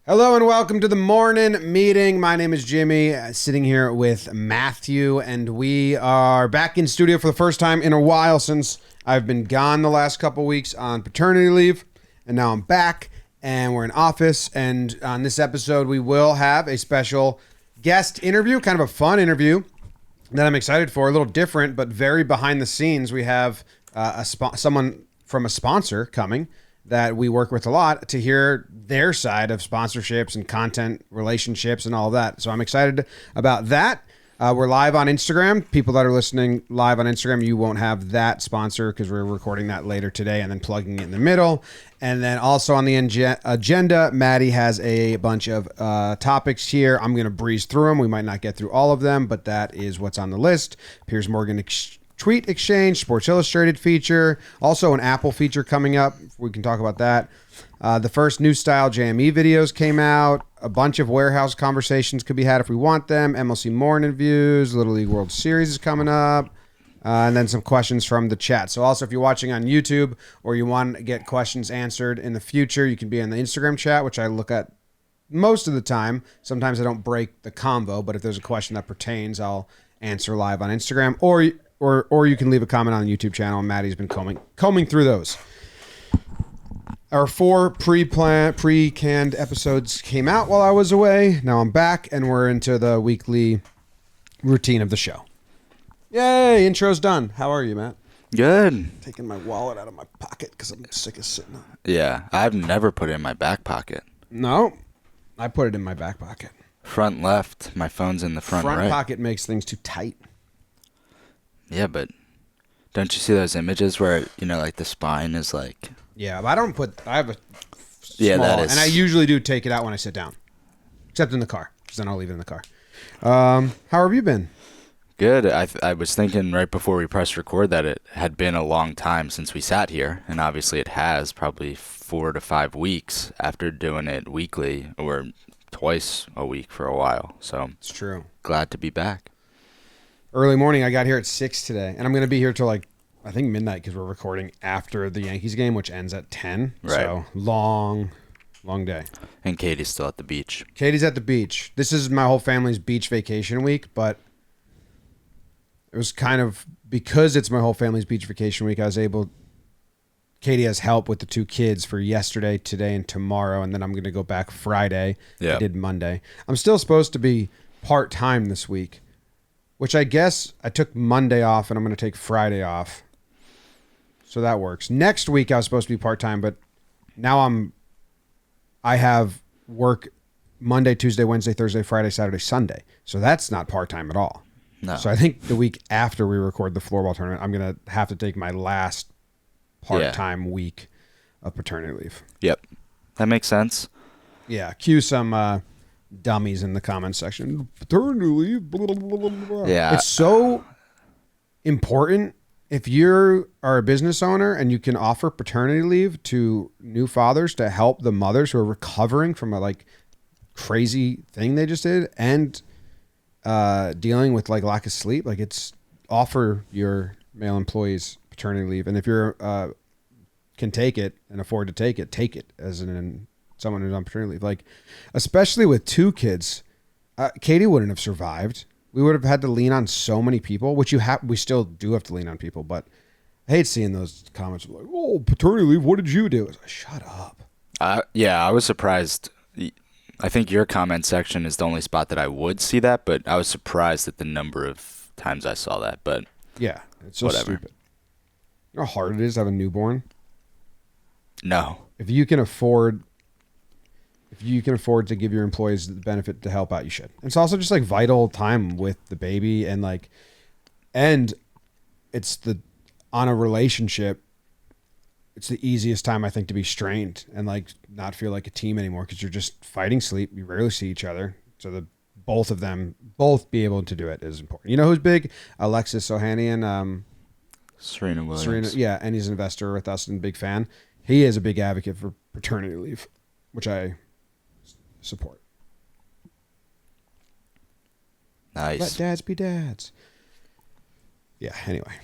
Hello and welcome to the morning meeting. My name is Jimmy, sitting here with Matthew, and we are back in studio for the first time in a while since I've been gone the last couple weeks on paternity leave, and now I'm back, and we're in office, and on this episode we will have a special guest interview, kind of a fun interview that I'm excited for, a little different, but very behind the scenes. We have someone from a sponsor coming that we work with a lot to hear their side of sponsorships and content relationships and all of that. So I'm excited about that. We're live on Instagram. People that are listening live on Instagram, you won't have that sponsor because we're recording that later today and then plugging it in the middle. And then also on the agenda, Maddie has a bunch of topics here. I'm going to breeze through them. We might not get through all of them, but that is what's on the list. Piers Morgan tweet exchange, Sports Illustrated feature, also an Apple feature coming up. We can talk about that. The first new style JME videos came out. A bunch of warehouse conversations could be had if we want them. MLC morning views, Little League World Series is coming up. And then some questions from the chat. So also if you're watching on YouTube or you want to get questions answered in the future, you can be in the Instagram chat, which I look at most of the time. Sometimes I don't break the convo, but if there's a question that pertains, I'll answer live on Instagram, or you can leave a comment on the YouTube channel, and Maddie's been combing through those. Our 4 pre-canned episodes came out while I was away. Now I'm back, and we're into the weekly routine of the show. Yay, intro's done. How are you, Matt? Good. Taking my wallet out of my pocket because I'm sick of sitting on it. Yeah, I've never put it in my back pocket. No, I put it in my back pocket. Front left, my phone's in the front right. Front pocket makes things too tight. Yeah, but don't you see those images where, like the spine is like... Yeah, but I have a small, yeah, that is... and I usually do take it out when I sit down, except in the car, because then I'll leave it in the car. How have you been? Good. I was thinking right before we pressed record that it had been a long time since we sat here, and obviously it has, probably 4 to 5 weeks after doing it weekly, or twice a week for a while. So it's true. Glad to be back. Early morning, I got here at 6 today, and I'm going to be here till I think midnight because we're recording after the Yankees game, which ends at 10. Right. So long day. And Katie's still at the beach. Katie's at the beach. This is my whole family's beach vacation week, but it was kind of, because it's my whole family's beach vacation week, Katie has help with the 2 kids for yesterday, today, and tomorrow, and then I'm going to go back Friday. Yeah. I did Monday. I'm still supposed to be part-time this week, which I guess I took Monday off, and I'm going to take Friday off. So that works. Next week I was supposed to be part-time, but now I have work Monday, Tuesday, Wednesday, Thursday, Friday, Saturday, Sunday. So that's not part-time at all. No. So I think the week after we record the floorball tournament, I'm going to have to take my last part-time week of paternity leave. Yep. That makes sense. Yeah. Cue some dummies in the comments section. Paternity leave. Blah, blah, blah, blah. Yeah. It's so important. If you are a business owner and you can offer paternity leave to new fathers to help the mothers who are recovering from a crazy thing they just did and dealing with lack of sleep, it's offer your male employees paternity leave. And if you're can take it and afford to take it as someone who's on paternity leave. Especially with 2 kids, Katie wouldn't have survived. We would have had to lean on so many people, which we still do have to lean on people, but I hate seeing those comments like, "Oh, paternity leave, what did you do?" It's like, shut up. Yeah, I was surprised. I think your comment section is the only spot that I would see that, but I was surprised at the number of times I saw that, but yeah, it's so whatever. Stupid. You know how hard it is to have a newborn? No. If you can afford to give your employees the benefit to help out, you should. It's also just vital time with the baby and it's on a relationship. It's the easiest time I think to be strained and not feel like a team anymore because you're just fighting sleep. You rarely see each other. So both be able to do it is important. You know who's big? Alexis Ohanian. Serena Williams. Yeah, and he's an investor with us and a big fan. He is a big advocate for paternity leave, which I support. Nice. Let dads be dads. Yeah, anyway.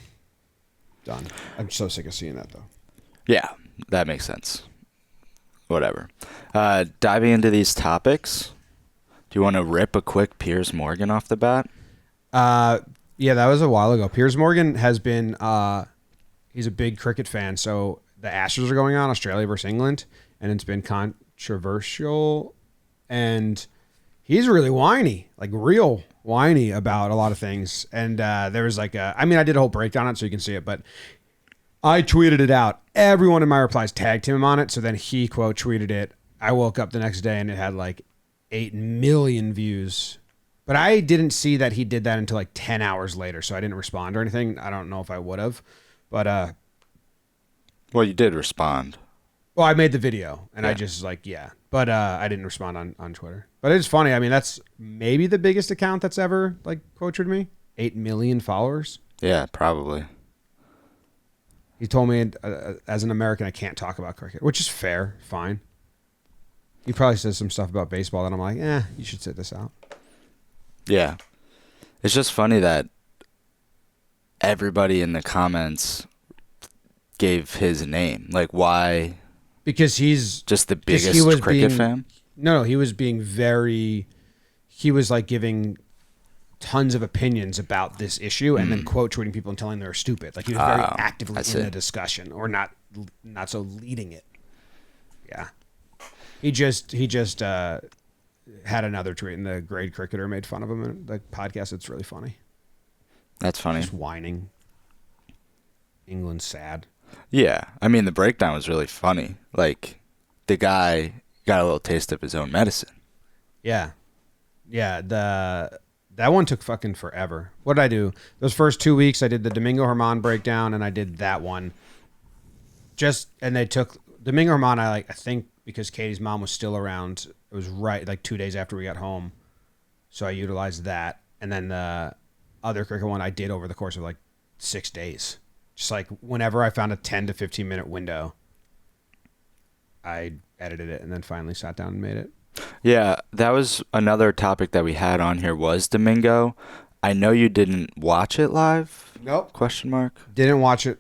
Done. I'm so sick of seeing that, though. Yeah, that makes sense. whatever. Diving into these topics, do you want to rip a quick Piers Morgan off the bat? Yeah, that was a while ago. Piers Morgan has been, he's a big cricket fan. So the Ashes are going on, Australia versus England, and it's been controversial. And he's really whiny, like real whiny about a lot of things. And there was like I did a whole breakdown on it so you can see it, but I tweeted it out. Everyone in my replies tagged him on it. So then he quote tweeted it. I woke up the next day and it had like 8 million views. But I didn't see that he did that until like 10 hours later. So I didn't respond or anything. I don't know if I would have. But well, you did respond. Well, I made the video and Yeah. I just like, yeah. But I didn't respond on Twitter. But it's funny. I mean, that's maybe the biggest account that's ever like quoted me. 8 million followers. Yeah, probably. He told me as an American, I can't talk about cricket, which is fair. Fine. He probably says some stuff about baseball that I'm like, you should sit this out. Yeah. It's just funny that everybody in the comments gave his name. Like, why? Because he's just the biggest cricket fan? No, he was being he was like giving tons of opinions about this issue and then quote tweeting people and telling them they're stupid. Like he was very actively in the discussion or not so leading it. Yeah. He just had another tweet and the grade cricketer made fun of him in the podcast. It's really funny. That's funny. Just whining. England's sad. Yeah. I mean, the breakdown was really funny. Like, the guy got a little taste of his own medicine. Yeah. Yeah. That one took fucking forever. What did I do? Those first 2 weeks, I did the Domingo Herman breakdown, and I did that one. And they took Domingo Herman. I think because Katie's mom was still around. It was right like 2 days after we got home, so I utilized that. And then the other cricket one I did over the course of like 6 days. Just like whenever I found a 10 to 15 minute window, I edited it and then finally sat down and made it. Yeah, that was another topic that we had on here was Domingo. I know you didn't watch it live? Nope. Question mark? Didn't watch it,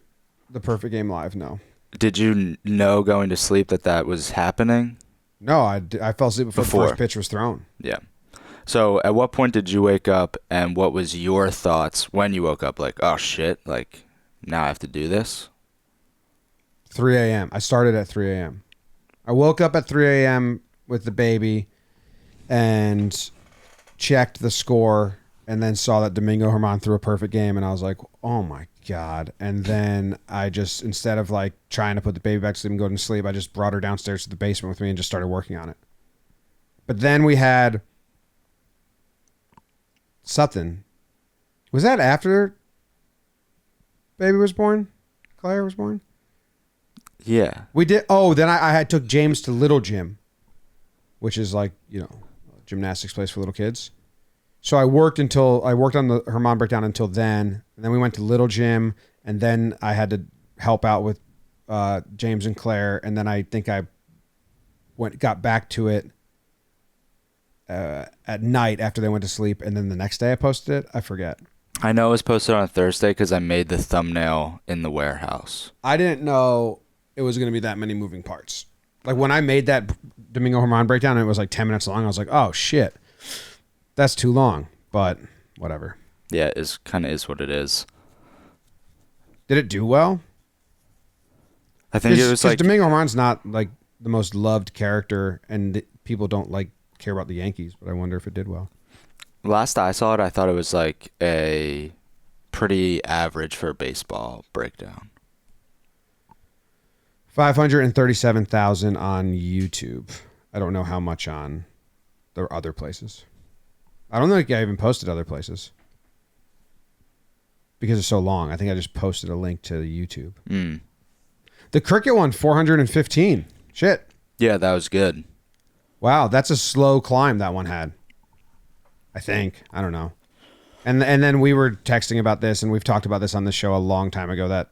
the perfect game live, no. Did you know going to sleep that was happening? No, I fell asleep before the first pitch was thrown. Yeah. So at what point did you wake up and what was your thoughts when you woke up? Like, oh shit, like now I have to do this? 3 a.m. I started at 3 a.m. I woke up at 3 a.m. with the baby and checked the score and then saw that Domingo Herman threw a perfect game and I was like, oh my God. And then I just, instead of like trying to put the baby back to sleep and go to sleep, I just brought her downstairs to the basement with me and just started working on it. But then we had something. Was that after baby was born? Claire was born? Yeah. We did. Oh, then I took James to Little Gym, which is like, a gymnastics place for little kids. So I worked on the Herman breakdown until then. And then we went to Little Gym. And then I had to help out with James and Claire. And then I think I got back to it at night after they went to sleep. And then the next day I posted it. I forget. I know it was posted on Thursday because I made the thumbnail in the warehouse. I didn't know it was going to be that many moving parts. Like when I made that Domingo Herman breakdown and it was like 10 minutes long, I was like, oh shit, that's too long, but whatever. Yeah, it kind of is what it is. Did it do well? I think it was like Domingo Herman's not like the most loved character and people don't like care about the Yankees, but I wonder if it did well. Last I saw it, I thought it was like a pretty average for a baseball breakdown. 537,000 on YouTube. I don't know how much on the other places. I don't think I even posted other places because it's so long. I think I just posted a link to YouTube. The cricket one, 415. Shit. Yeah, that was good. Wow, that's a slow climb that one had. I think. I don't know. And then we were texting about this, and we've talked about this on the show a long time ago, that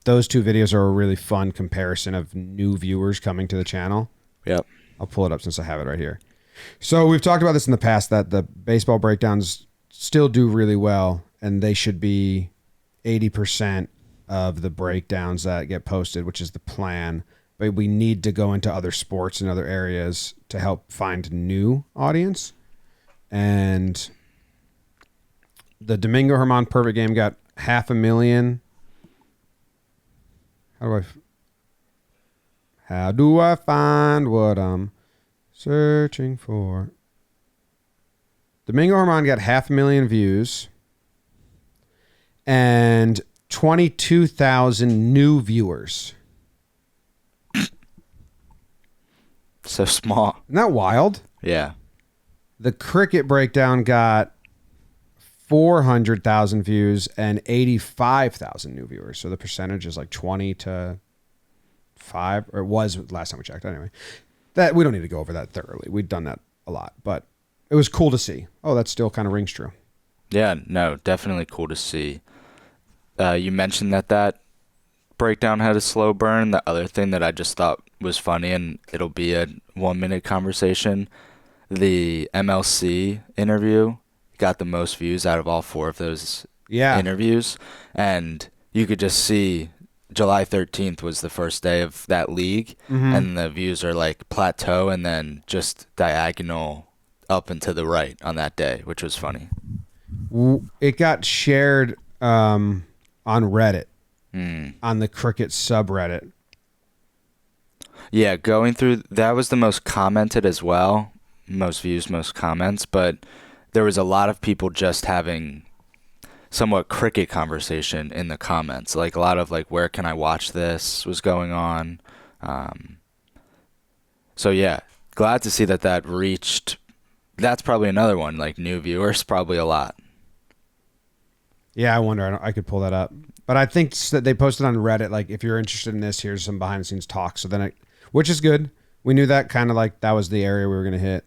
those two videos are a really fun comparison of new viewers coming to the channel. Yep. I'll pull it up since I have it right here. So we've talked about this in the past, that the baseball breakdowns still do really well, and they should be 80% of the breakdowns that get posted, which is the plan. but we need to go into other sports and other areas to help find new audience. And the Domingo Herman Perfect Game got 500,000. How do I find what I'm searching for? Domingo Herman got 500,000 views and 22,000 new viewers. So small. Isn't that wild? Yeah. The Cricket Breakdown got 400,000 views and 85,000 new viewers. So the percentage is like 20 to 5, or it was last time we checked. Anyway, that we don't need to go over that thoroughly. We've done that a lot, but it was cool to see. Oh, that still kind of rings true. Yeah, no, definitely cool to see. You mentioned that breakdown had a slow burn. The other thing that I just thought was funny, and it'll be a 1-minute conversation, the MLC interview got the most views out of all 4 of those interviews. And you could just see July 13th was the first day of that league, and the views are like plateau and then just diagonal up and to the right on that day, which was funny. It got shared on Reddit, on the Cricket subreddit. Yeah, going through, that was the most commented as well. Most views, most comments, but there was a lot of people just having somewhat cricket conversation in the comments. Like a lot of like, where can I watch this was going on. So yeah, glad to see that reached. That's probably another one, like new viewers, probably a lot. Yeah, I wonder. I could pull that up. But I think that they posted on Reddit, like, if you're interested in this, here's some behind the scenes talk. So then which is good. We knew that kind of like that was the area we were going to hit.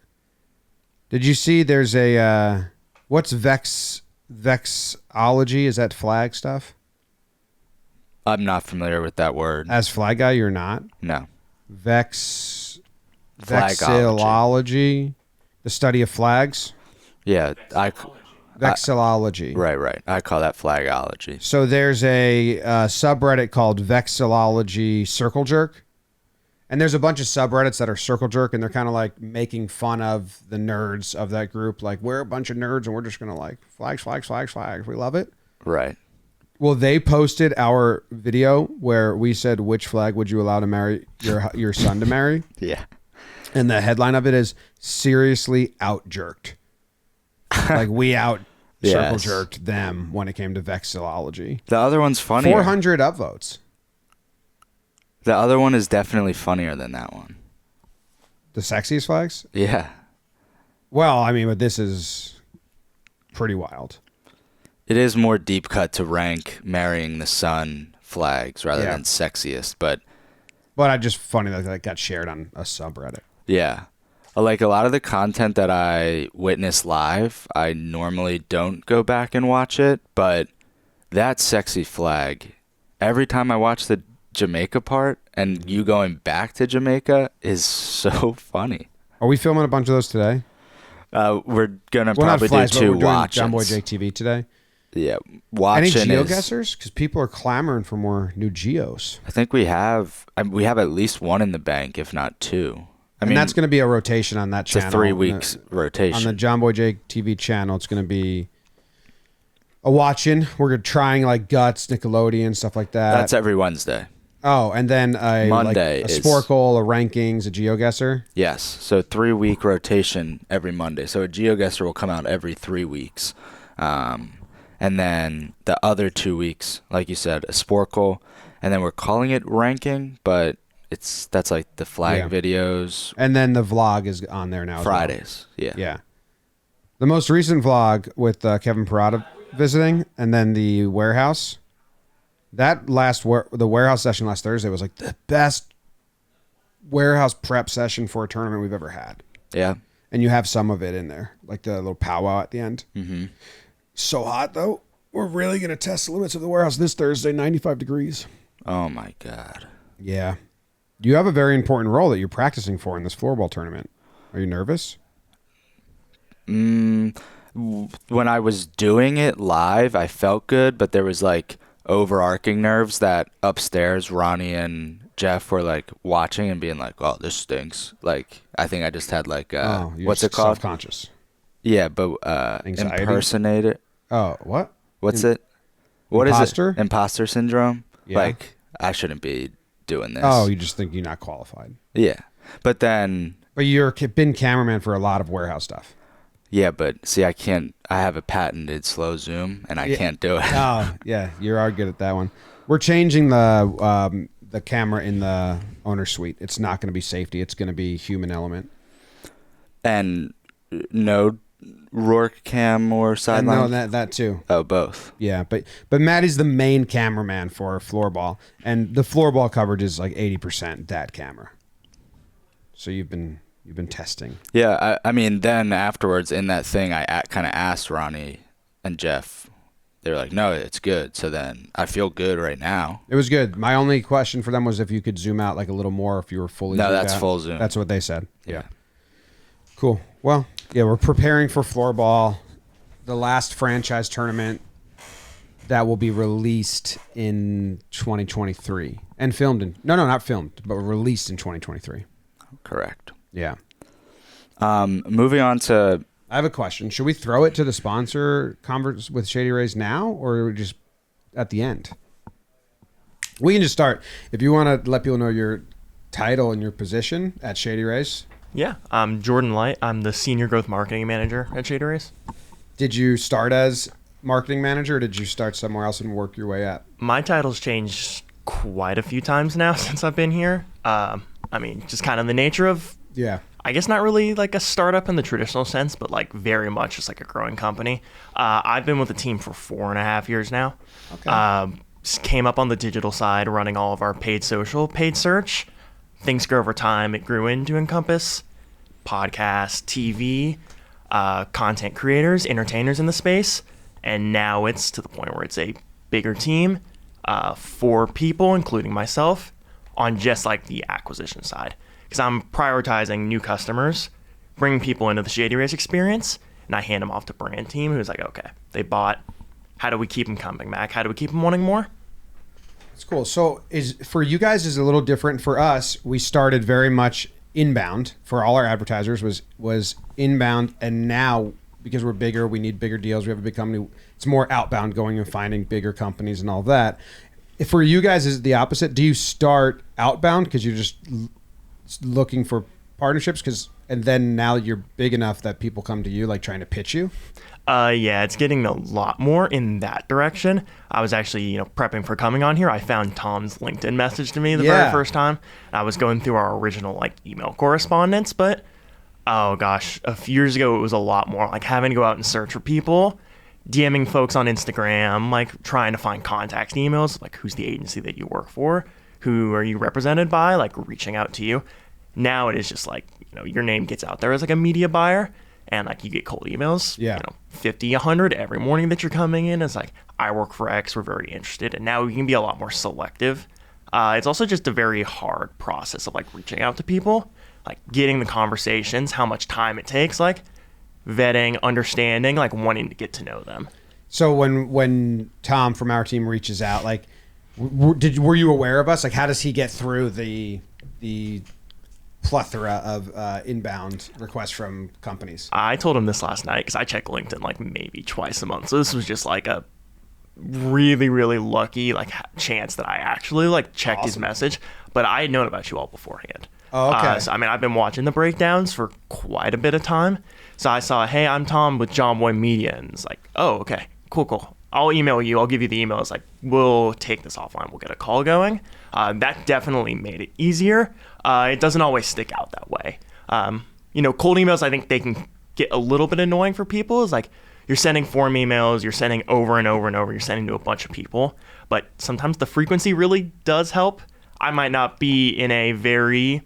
Did you see there's a, what's Vexillology? Is that flag stuff? I'm not familiar with that word. As flag guy, you're not? No. Vexillology, the study of flags? Yeah, Vexillology. Right. I call that flagology. So there's a subreddit called Vexillology Circle Jerk. And there's a bunch of subreddits that are circle jerk, and they're kind of like making fun of the nerds of that group. Like, we're a bunch of nerds, and we're just going to like flags. We love it. Right. Well, they posted our video where we said, which flag would you allow to marry your son to marry? Yeah. And the headline of it is, seriously out-jerked. Like, we circle jerked them when it came to Vexillology. The other one's funnier. 400 upvotes. The other one is definitely funnier than that one. The sexiest flags? Yeah. Well, I mean, but this is pretty wild. It is more deep cut to rank marrying the son flags rather than sexiest, but I just funny that that got shared on a subreddit. Yeah. Like a lot of the content that I witness live, I normally don't go back and watch it, but that sexy flag, every time I watch the Jamaica part and you going back to Jamaica is so funny. Are we filming a bunch of those today? We're gonna probably do 2 watches. Jomboy Jake TV today. Yeah, watching. Any geoguessers? Because people are clamoring for more new geos. I think we have at least 1 in the bank, if not 2. I mean, that's going to be a rotation on that channel. It's a 3 weeks rotation on the Jomboy Jake TV channel. It's going to be a watching. We're trying like Guts, Nickelodeon, stuff like that. That's every Wednesday. Oh, and then Monday like a Sporkle, a Rankings, a GeoGuessr? Yes. So 3-week rotation every Monday. So a GeoGuessr will come out every 3 weeks. And then the other 2 weeks, like you said, a Sporkle. And then we're calling it Ranking, but that's like the flag videos. And then the vlog is on there now. Fridays. Well. Yeah. The most recent vlog with Kevin Parada visiting, and then the warehouse. That the warehouse session last Thursday was like the best warehouse prep session for a tournament we've ever had. Yeah. And you have some of it in there, like the little powwow at the end. Mm-hmm. So hot, though. We're really going to test the limits of the warehouse this Thursday, 95 degrees. Oh, my God. Yeah. You have a very important role that you're practicing for in this floorball tournament. Are you nervous? When I was doing it live, I felt good, but there was like overarching nerves that upstairs Ronnie and Jeff were like watching and being like, "Oh, this stinks." Like I think I just had like what's it called? Self-conscious. Yeah, but Anxiety? impersonator. Oh, what? What's it? What Imposter? is it? Imposter syndrome. Yeah. Like I shouldn't be doing this. Oh, you just think you're not qualified. Yeah, but then. But you're been cameraman for a lot of warehouse stuff. Yeah, but see, I can't. I have a patented slow zoom, and I can't do it. Oh, yeah, you are good at that one. We're changing the camera in the owner suite. It's not going to be safety. It's going to be human element. And no Rourke cam or sideline? No, that too. Oh, both. Yeah, but Maddie's the main cameraman for Floorball, and the Floorball coverage is like 80% that camera. So you've been testing. Yeah, I mean, then afterwards in that thing, I kind of asked Ronnie and Jeff. They were like, "No, it's good." So then I feel good right now. It was good. My only question for them was if you could zoom out like a little more, if you were fully. No, that's out. full zoom. That's what they said. Yeah. Cool. Well, yeah, we're preparing for Floorball, the last franchise tournament that will be released in 2023 and filmed in. No, not filmed, but released in 2023. Correct. Yeah. Moving on to. I have a question. Should we throw it to the sponsor converse with Shady Rays now, or just at the end? We can just start. If you want to let people know your title and your position at Shady Rays. Yeah, I'm Jordan Light. I'm the Senior Growth Marketing Manager at Shady Rays. Did you start as marketing manager, or did you start somewhere else and work your way up? My title's changed quite a few times now since I've been here. I mean, just kind of the nature of, I guess not really like a startup in the traditional sense, but like very much just like a growing company. I've been with the team for 4.5 years now. Okay. Came up on the digital side, running all of our paid social, paid search. Things grew over time. It grew into encompass podcasts, TV, content creators, entertainers in the space. And now it's to the point where it's a bigger team, 4 people, including myself, on just like the acquisition side. Because I'm prioritizing new customers, bringing people into the Shady Rays experience, and I hand them off to brand team who's like, okay, they bought. How do we keep them coming back? How do we keep them wanting more? That's cool. So for you guys is a little different. For us, we started very much inbound. For all our advertisers was inbound, and now because we're bigger, we need bigger deals. We have a big company. It's more outbound, going and finding bigger companies and all that. If for you guys, is it the opposite? Do you start outbound because you're just looking for partnerships, and then now you're big enough that people come to you like trying to pitch you? Yeah, it's getting a lot more in that direction. I was actually, prepping for coming on here. I found Tom's LinkedIn message to me the very first time. I was going through our original email correspondence, but oh gosh, a few years ago it was a lot more like having to go out and search for people, DMing folks on Instagram, like trying to find contact emails, like who's the agency that you work for, who are you represented by, like reaching out to you. Now it is just like, your name gets out there as like a media buyer. And like you get cold emails, 50, 100 every morning that you're coming in. It's like, I work for X, we're very interested. And now you can be a lot more selective. It's also just a very hard process of like reaching out to people, like getting the conversations, how much time it takes, like vetting, understanding, like wanting to get to know them. So when Tom from our team reaches out, like, were you aware of us? Like, how does he get through the plethora of inbound requests from companies? I told him this last night because I check LinkedIn like maybe twice a month. So this was just like a really, really lucky like chance that I actually like checked his message. But I had known about you all beforehand. Oh, okay. So, I mean, I've been watching the breakdowns for quite a bit of time. So I saw, hey, I'm Tom with Jomboy Media. And it's like, oh, okay, cool. I'll email you. I'll give you the email. It's like, we'll take this offline. We'll get a call going. That definitely made it easier. It doesn't always stick out that way. Cold emails, I think they can get a little bit annoying for people. It's like you're sending form emails, you're sending over and over and over, you're sending to a bunch of people. But sometimes the frequency really does help. I might not be in a very,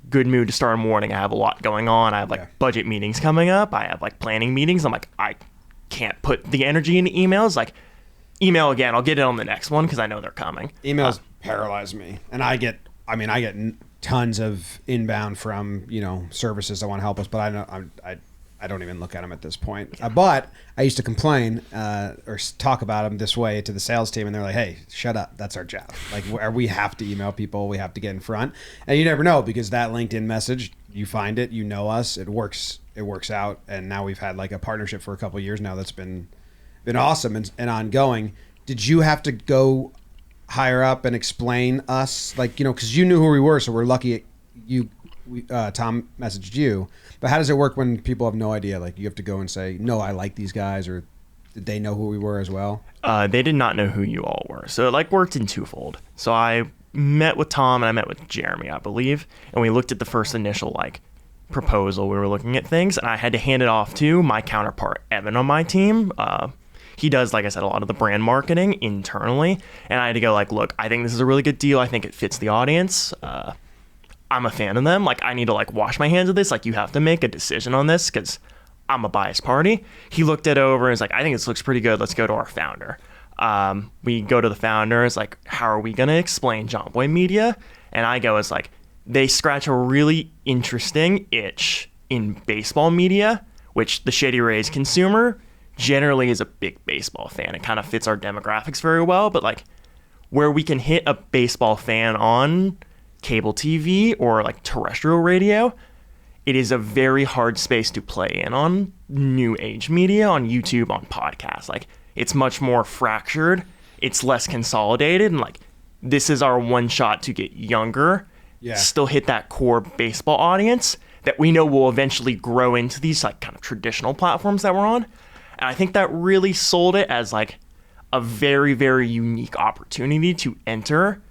good mood to start a morning. I have a lot going on. I have budget meetings coming up. I have planning meetings. I'm like, I can't put the energy into emails. Like, email again. I'll get it on the next one because I know they're coming. Emails paralyze me, and I get tons of inbound from services that want to help us, but I I don't even look at them at this point. But I used to complain or talk about them this way to the sales team, and they're like, "Hey, shut up. That's our job. Like, we have to email people. We have to get in front." And you never know, because that LinkedIn message, you find it, you know us, it works out. And now we've had like a partnership for a couple of years now that's been awesome and ongoing. Did you have to go higher up and explain us, like, you know, because you knew who we were, so we're lucky Tom messaged you. But how does it work when people have no idea? Like, you have to go and say, "No, I like these guys," or did they know who we were as well? They did not know who you all were, so it like worked in twofold. So I met with Tom and I met with Jeremy, I believe, and we looked at the first initial like proposal. We were looking at things, and I had to hand it off to my counterpart Evan on my team. He does, like I said, a lot of the brand marketing internally, and I had to go like, "Look, I think this is a really good deal. I think it fits the audience. I'm a fan of them. Like, I need to like wash my hands of this. Like, you have to make a decision on this because I'm a biased party." He looked it over and was like, "I think this looks pretty good. Let's go to our founder." We go to the founder. It's like, "How are we gonna explain Jomboy Media?" And I go, "It's like they scratch a really interesting itch in baseball media, which the Shady Rays consumer generally is a big baseball fan. It kind of fits our demographics very well, but like where we can hit a baseball fan on cable TV or like terrestrial radio, it is a very hard space to play in on new age media, on YouTube, on podcasts. Like, it's much more fractured, it's less consolidated, and like this is our one shot to get younger, still hit that core baseball audience that we know will eventually grow into these like kind of traditional platforms that we're on." And I think that really sold it as like a very, very unique opportunity to enter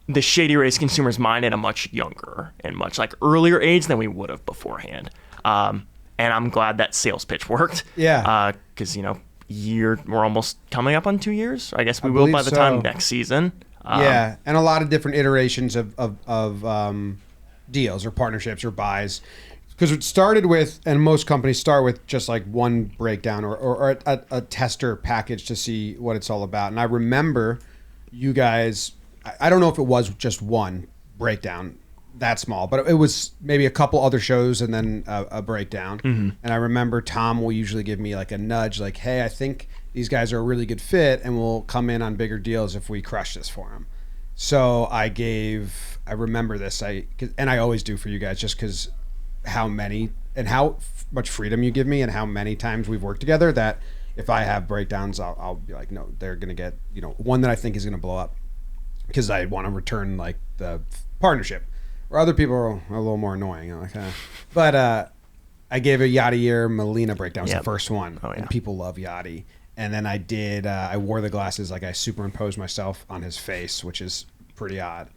the Shady Rays consumer's mind at a much younger and much like earlier age than we would have beforehand. And I'm glad that sales pitch worked. Yeah. Because, you know, we're almost coming up on 2 years. I guess we will by the time next season. Yeah, and a lot of different iterations of deals or partnerships or buys. Because it started with, and most companies start with just like one breakdown or a tester package to see what it's all about. And I remember you guys, I don't know if it was just one breakdown that small, but it was maybe a couple other shows and then a breakdown. Mm-hmm. And I remember Tom will usually give me like a nudge, like, "Hey, I think these guys are a really good fit and we'll come in on bigger deals if we crush this for them." So I remember this, and I always do for you guys, just because how many and how much freedom you give me and how many times we've worked together, that if I have breakdowns, I'll be like, "No, they're going to get, you know, one that I think is going to blow up," because I want to return like the partnership. Or other people are a little more annoying. I'm like, But I gave a Yadier Molina breakdown. It was the first one. Oh, yeah. And people love Yadi. And then I did, I wore the glasses, like I superimposed myself on his face, which is pretty odd.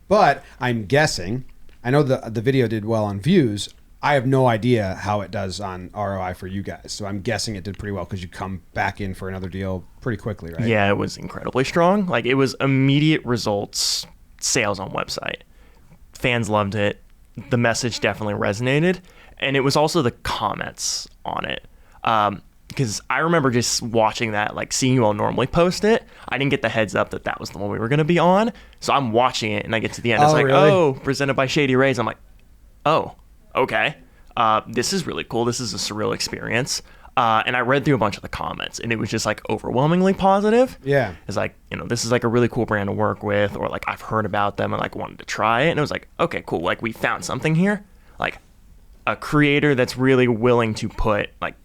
But I'm guessing, I know the video did well on views. I have no idea how it does on ROI for you guys. So I'm guessing it did pretty well because you come back in for another deal pretty quickly, right? Yeah, it was incredibly strong. Like, it was immediate results, sales on website. Fans loved it. The message definitely resonated. And it was also the comments on it. Because I remember just watching that, like seeing you all normally post it. I didn't get the heads up that that was the one we were going to be on. So I'm watching it and I get to the end. It's like, really? Oh, presented by Shady Rays. I'm like, oh, okay. This is really cool. This is a surreal experience. And I read through a bunch of the comments and it was just like overwhelmingly positive. Yeah. It's like, you know, this is like a really cool brand to work with, or like I've heard about them and like wanted to try it. And it was like, okay, cool. Like we found something here. Like a creator that's really willing to put like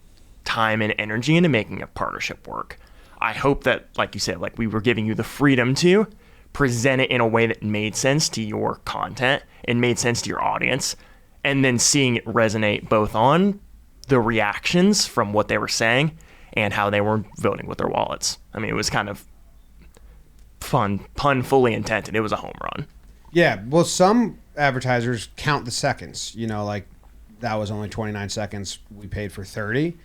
time and energy into making a partnership work. I hope that, like you said, like we were giving you the freedom to present it in a way that made sense to your content and made sense to your audience, and then seeing it resonate both on the reactions from what they were saying and how they were voting with their wallets. I mean, it was kind of fun, pun fully intended. It was a home run. Yeah, well, some advertisers count the seconds, you know, like that was only 29 seconds. We paid for 30.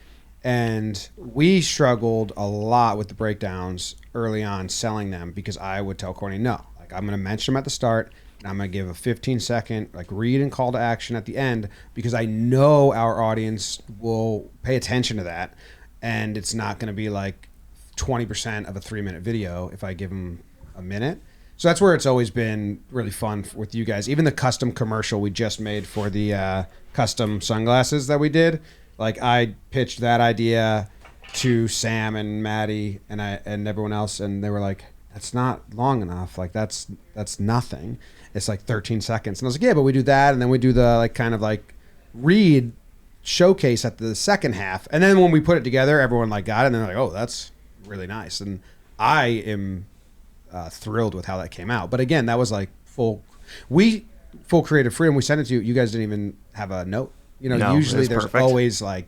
And we struggled a lot with the breakdowns early on selling them, because I would tell Courtney, no, like I'm going to mention them at the start and I'm going to give a 15-second like read and call to action at the end, because I know our audience will pay attention to that. And it's not going to be like 20% of a 3-minute video if I give them a minute. So that's where it's always been really fun with you guys. Even the custom commercial we just made for the custom sunglasses that we did, Like I pitched that idea to Sam and Maddie and everyone else, and they were like, "That's not long enough. Like that's nothing. It's like 13 seconds." And I was like, "Yeah, but we do that, and then we do the like kind of like read showcase at the second half, and then when we put it together, everyone like got it, and they're like, oh, that's really nice." And I am thrilled with how that came out. But again, that was like full creative freedom. We sent it to you. You guys didn't even have a note. You know, No, usually there's perfect. always like,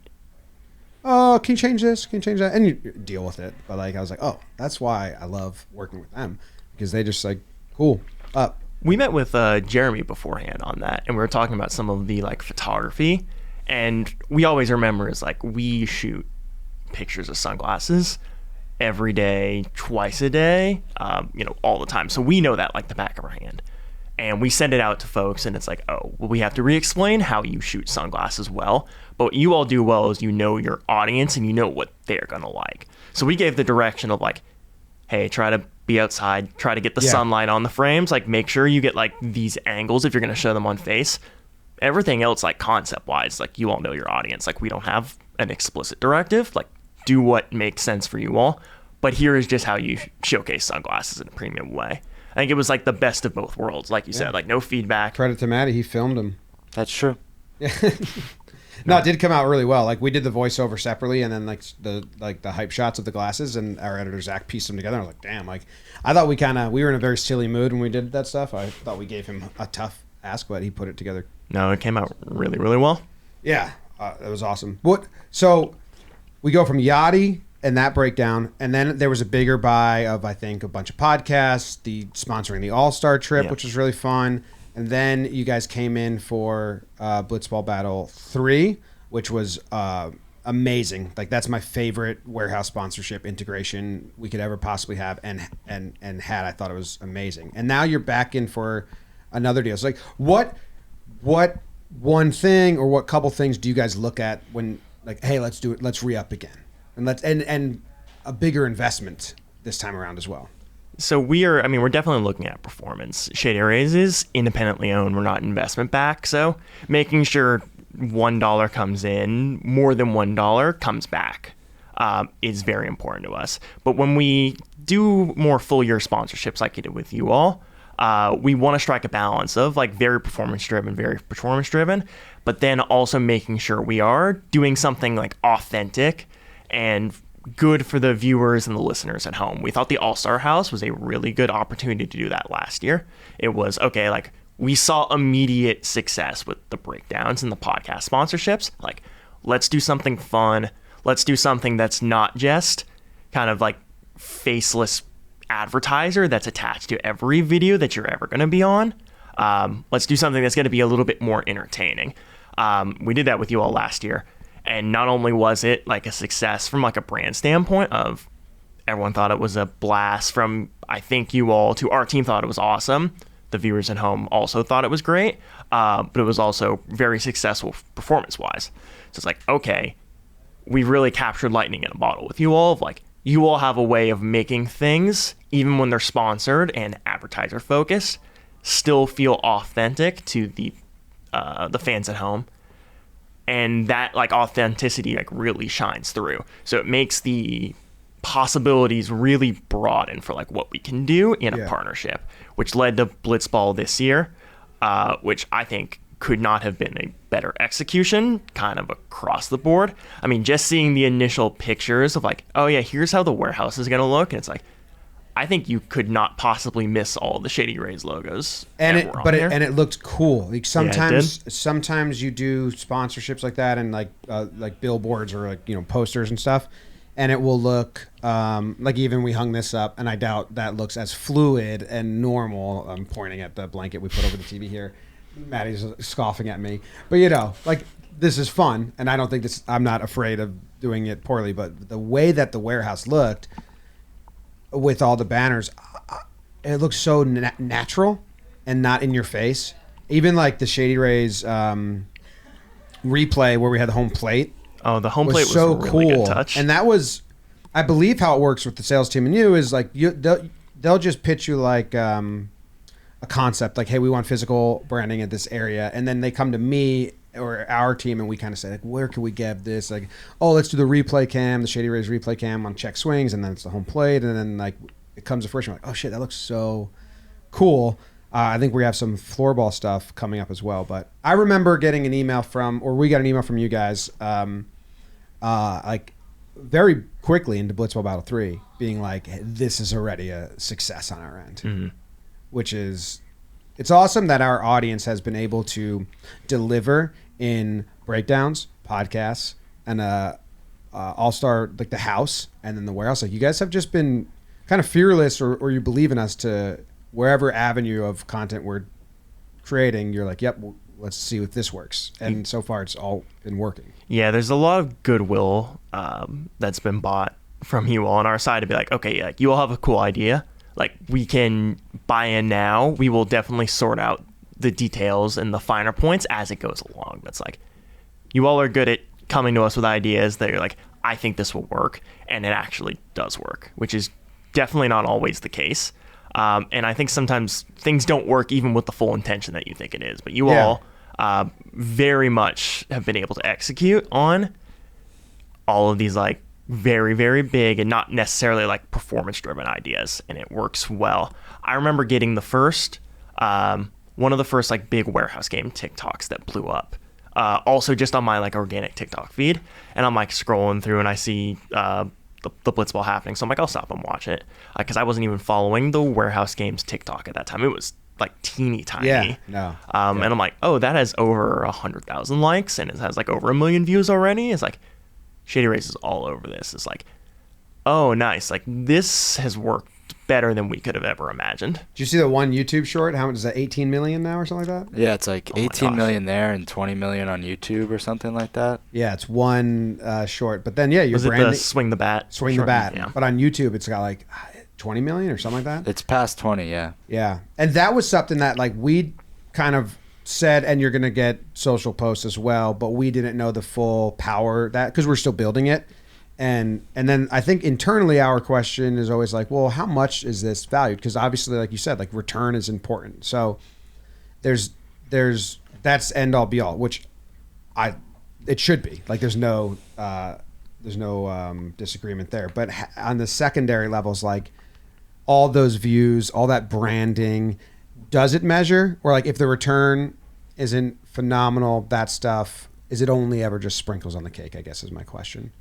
oh, can you change this? Can you change that? And you deal with it. But like, I was like, oh, that's why I love working with them, because they just like, cool, up. We met with Jeremy beforehand on that, and we were talking about some of the like photography, and we always remember is like we shoot pictures of sunglasses every day, twice a day, all the time. So we know that like the back of our hand. And we send it out to folks, and it's like, oh, well, we have to re-explain how you shoot sunglasses well. But what you all do well is you know your audience and you know what they're going to like. So we gave the direction of like, hey, try to be outside, try to get the sunlight on the frames, like make sure you get like these angles if you're going to show them on face. Everything else, like concept-wise, like you all know your audience. Like we don't have an explicit directive. Like do what makes sense for you all. But here is just how you showcase sunglasses in a premium way. I think it was like the best of both worlds, like you said, like no feedback. Credit to Maddie, he filmed them. That's true. No, it did come out really well. Like we did the voiceover separately, and then like the hype shots of the glasses, and our editor Zach pieced them together. I was like, damn, like I thought we were in a very silly mood when we did that stuff. I thought we gave him a tough ask, but he put it together. No, it came out really, really well. Yeah, it was awesome. So we go from Yachty and that breakdown, and then there was a bigger buy of I think a bunch of podcasts, the sponsoring the All-Star trip, which was really fun. And then you guys came in for Blitzball Battle 3, which was amazing. Like that's my favorite warehouse sponsorship integration we could ever possibly have, and had. I thought it was amazing. And now you're back in for another deal. So like, what one thing or what couple things do you guys look at when like, hey, let's do it, let's re-up again, and and a bigger investment this time around as well? So we're definitely looking at performance. Shady Rays is independently owned. We're not investment back. So making sure $1 comes in, more than $1 comes back is very important to us. But when we do more full year sponsorships like you did with you all, we want to strike a balance of like very performance driven, but then also making sure we are doing something like authentic and good for the viewers and the listeners at home. We thought the All-Star House was a really good opportunity to do that last year. It was, okay, like we saw immediate success with the breakdowns and the podcast sponsorships. Like, let's do something fun. Let's do something that's not just kind of like faceless advertiser that's attached to every video that you're ever going to be on. Let's do something that's going to be a little bit more entertaining. We did that with you all last year. And not only was it like a success from like a brand standpoint of everyone thought it was a blast from, I think you all to our team thought it was awesome. The viewers at home also thought it was great. But it was also very successful performance wise. So it's like, okay, we really captured lightning in a bottle with you all of like, you all have a way of making things, even when they're sponsored and advertiser focused, still feel authentic to the fans at home. And that like authenticity like really shines through. So it makes the possibilities really broaden for like what we can do in a partnership, which led to Blitzball this year, which I think could not have been a better execution kind of across the board. I mean, just seeing the initial pictures of like, oh yeah, here's how the warehouse is going to look. And it's like, I think you could not possibly miss all the Shady Rays logos. And it looked cool. Like sometimes you do sponsorships like that and like billboards or like posters and stuff, and it will look like even we hung this up, and I doubt that looks as fluid and normal. I'm pointing at the blanket we put over the TV here. Maddie's scoffing at me, but like this is fun, and I don't think this. I'm not afraid of doing it poorly, but the way that the warehouse looked with all the banners, it looks so natural and not in your face. Even like the Shady Rays replay where we had the home plate. Oh, the home plate was so a really cool. good touch. And that was, I believe how it works with the sales team and you is like they'll just pitch you like a concept like, hey, we want physical branding at this area, and then they come to me or our team, and we kind of say like, where can we get this? Like, oh, let's do the replay cam, the Shady Rays replay cam on check swings, and then it's the home plate, and then like it comes to fruition. We're like, oh shit, that looks so cool. I think we have some floorball stuff coming up as well. But I remember getting an email we got an email from you guys, like very quickly into Blitzball Battle 3, being like, hey, this is already a success on our end, which is, it's awesome that our audience has been able to deliver in breakdowns, podcasts, and all-star, like the house, and then the warehouse. Like you guys have just been kind of fearless, or you believe in us to wherever avenue of content we're creating, you're like, yep, let's see if this works. And so far it's all been working. Yeah, there's a lot of goodwill that's been bought from you all on our side to be like, okay, like you all have a cool idea. Like we can buy in now. We will definitely sort out the details and the finer points as it goes along. That's like, you all are good at coming to us with ideas that you're like, I think this will work. And it actually does work, which is definitely not always the case. And I think sometimes things don't work even with the full intention that you think it is. But you all very much have been able to execute on all of these like very, very big and not necessarily like performance-driven ideas. And it works well. I remember getting the first, one of the first like big warehouse game TikToks that blew up. Also just on my like organic TikTok feed. And I'm like scrolling through and I see the Blitzball happening. So I'm like, I'll stop and watch it. Because I wasn't even following the warehouse games TikTok at that time. It was like teeny tiny. Yeah, no. And I'm like, oh, that has over 100,000 likes and it has like over 1 million views already. It's like, Shady Rays is all over this. It's like, oh, nice. Like this has worked better than we could have ever imagined. Did you see the one YouTube short? How much is that? 18 million now or something like that? Yeah, it's like 18 million there and 20 million on YouTube or something like that. Yeah, it's one short. But then, yeah, you're branding. Was it the Swing the Bat? Swing the Bat. Yeah. But on YouTube, it's got like 20 million or something like that? It's past 20, yeah. Yeah. And that was something that like we kind of said, and you're going to get social posts as well, but we didn't know the full power that, because we're still building it. And then I think internally our question is always like, well, how much is this valued? Because obviously, like you said, like return is important. So there's that's end all be all, which it should be. Like there's no disagreement there. But on the secondary levels, like all those views, all that branding, does it measure? Or like if the return isn't phenomenal, that stuff, is it only ever just sprinkles on the cake, I guess is my question.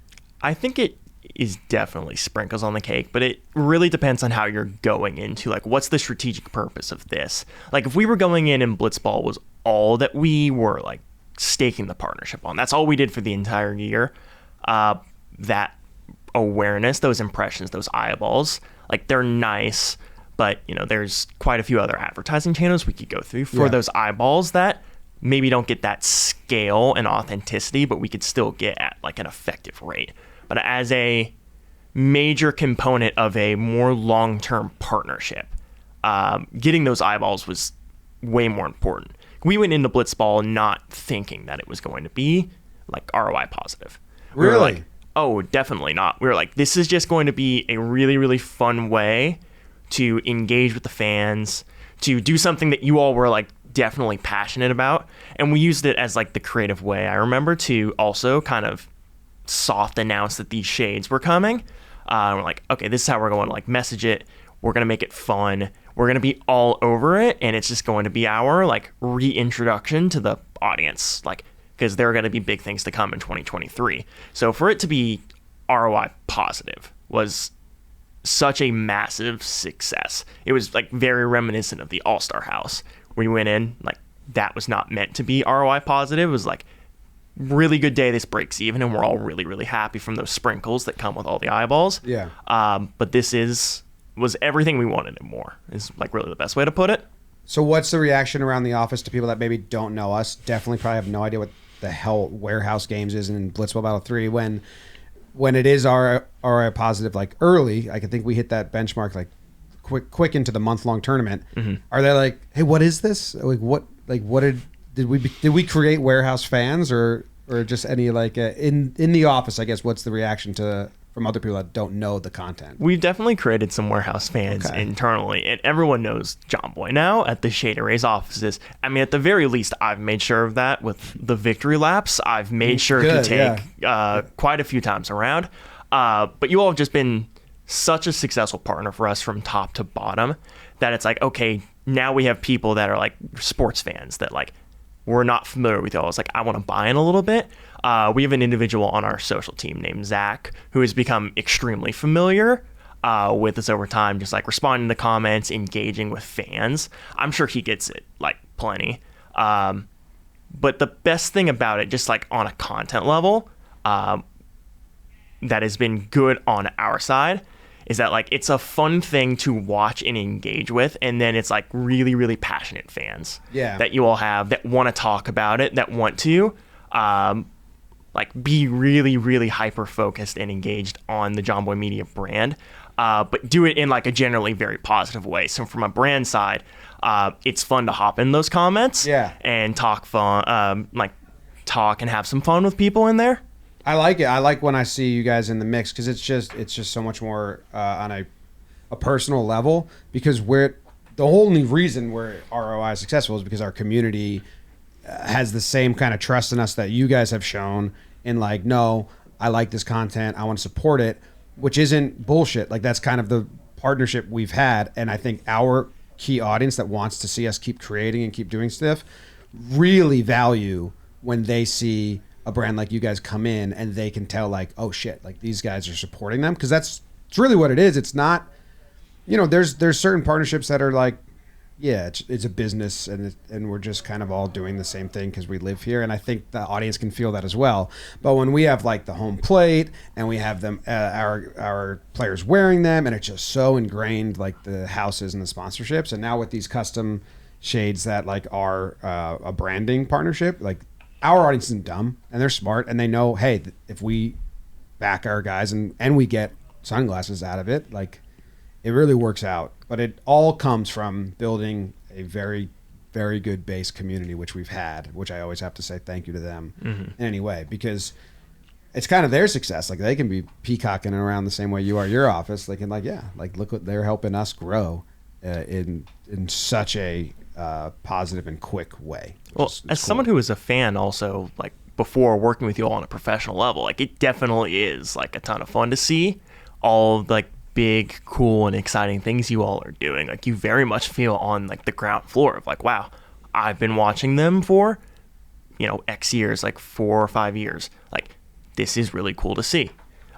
I think it is definitely sprinkles on the cake, but it really depends on how you're going into, like, what's the strategic purpose of this? Like, if we were going in and Blitzball was all that we were, like, staking the partnership on, that's all we did for the entire year, that awareness, those impressions, those eyeballs, like, they're nice, but, you know, there's quite a few other advertising channels we could go through for those eyeballs that maybe don't get that scale and authenticity, but we could still get at, like, an effective rate. But as a major component of a more long-term partnership, getting those eyeballs was way more important. We went into Blitzball not thinking that it was going to be like ROI positive. We really? were like, oh, definitely not. We were like, this is just going to be a really, really fun way to engage with the fans, to do something that you all were like definitely passionate about. And we used it as like the creative way, I remember, to also kind of soft announce that these shades were coming. We're like, okay, this is how we're going to like message it. We're going to make it fun. We're going to be all over it. And it's just going to be our like reintroduction to the audience, like, because there are going to be big things to come in 2023. So for it to be ROI positive was such a massive success. It was like very reminiscent of the All-Star House. We went in, like, that was not meant to be ROI positive. It was like, really good day, this breaks even, and we're all really, really happy from those sprinkles that come with all the eyeballs. Yeah. But this was everything we wanted and more, is like really the best way to put it. So what's the reaction around the office to people that maybe don't know us? Definitely probably have no idea what the hell Warehouse Games is in Blitzball Battle 3 when it is ROI positive, like early. I think we hit that benchmark like quick into the month-long tournament. Mm-hmm. Are they like, hey, what is this? What did we create Warehouse fans or just any like in the office? I guess what's the reaction from from other people that don't know the content? We've definitely created some warehouse fans internally, and everyone knows Jomboy now at the Shady Rays offices. I mean, at the very least, I've made sure of that with the victory laps. I've made sure to take quite a few times around. But you all have just been such a successful partner for us from top to bottom that it's like, okay, now we have people that are like sports fans that like we're not familiar with y'all. It's like, I want to buy in a little bit. We have an individual on our social team named Zach who has become extremely familiar with us over time, just like responding to comments, engaging with fans. I'm sure he gets it like plenty. But the best thing about it, just like on a content level, that has been good on our side, is that like it's a fun thing to watch and engage with, and then it's like really, really passionate fans that you all have that want to talk about it, that want to like be really, really hyper focused and engaged on the Jomboy Media brand, but do it in like a generally very positive way. So from a brand side, it's fun to hop in those comments and talk talk and have some fun with people in there. I like it. I like when I see you guys in the mix because it's just so much more on a personal level, because the only reason we're ROI successful is because our community has the same kind of trust in us that you guys have shown in like, no, I like this content, I want to support it, which isn't bullshit. Like that's kind of the partnership we've had, and I think our key audience that wants to see us keep creating and keep doing stuff really value when they see a brand like you guys come in and they can tell like, oh shit, like these guys are supporting them, because it's really what it is. It's not, there's certain partnerships that are like, it's a business and we're just kind of all doing the same thing because we live here, and I think the audience can feel that as well. But when we have like the home plate and we have them our players wearing them, and it's just so ingrained, like the houses and the sponsorships, and now with these custom shades that like are a branding partnership, like our audience isn't dumb and they're smart, and they know, hey, if we back our guys and we get sunglasses out of it, like it really works out. But it all comes from building a very, very good base community, which we've had, which I always have to say thank you to them in any way, because it's kind of their success. Like they can be peacocking around the same way you are your office. They can like, look what they're helping us grow in such a positive and quick way. Well, as someone who is a fan also, like before working with you all on a professional level, like it definitely is like a ton of fun to see all like big, cool, and exciting things you all are doing. Like you very much feel on like the ground floor of like, wow, I've been watching them for, X years, like 4 or 5 years. Like this is really cool to see.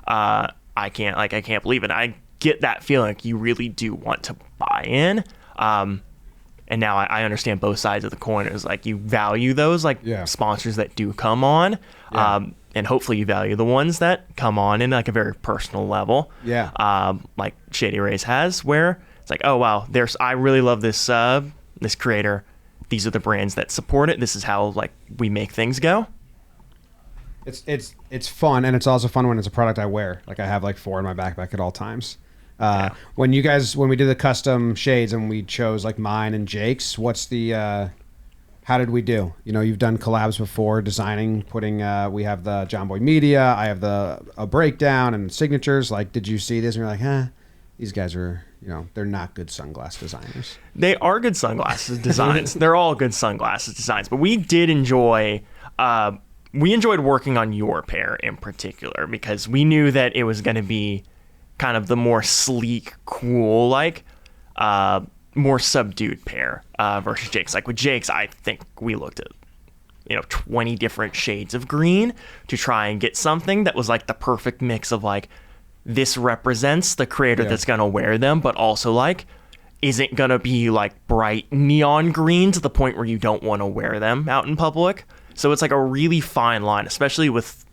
I can't believe it. I get that feeling like you really do want to buy in. And now I understand both sides of the coin. Is like you value those sponsors that do come on, and hopefully you value the ones that come on in like a very personal level. Like Shady Rays has, where it's like, oh wow, I really love this this creator. These are the brands that support it. This is how like we make things go. It's fun, and it's also fun when it's a product I wear. Like I have like 4 in my backpack at all times. When we did the custom shades and we chose like mine and Jake's, how did we do? You've done collabs before, designing, putting, we have the Jomboy Media, I have a breakdown and signatures. Like, did you see this and you're like, these guys are, they're not good sunglass designers. They are good sunglasses designs. They're all good sunglasses designs, but we did enjoy, we enjoyed working on your pair in particular, because we knew that it was going to be kind of the more sleek, cool, like more subdued pair versus Jake's. Like with Jake's, I think we looked at 20 different shades of green to try and get something that was like the perfect mix of like, this represents the creator that's gonna wear them, but also like isn't gonna be like bright neon green to the point where you don't want to wear them out in public. So it's like a really fine line, especially with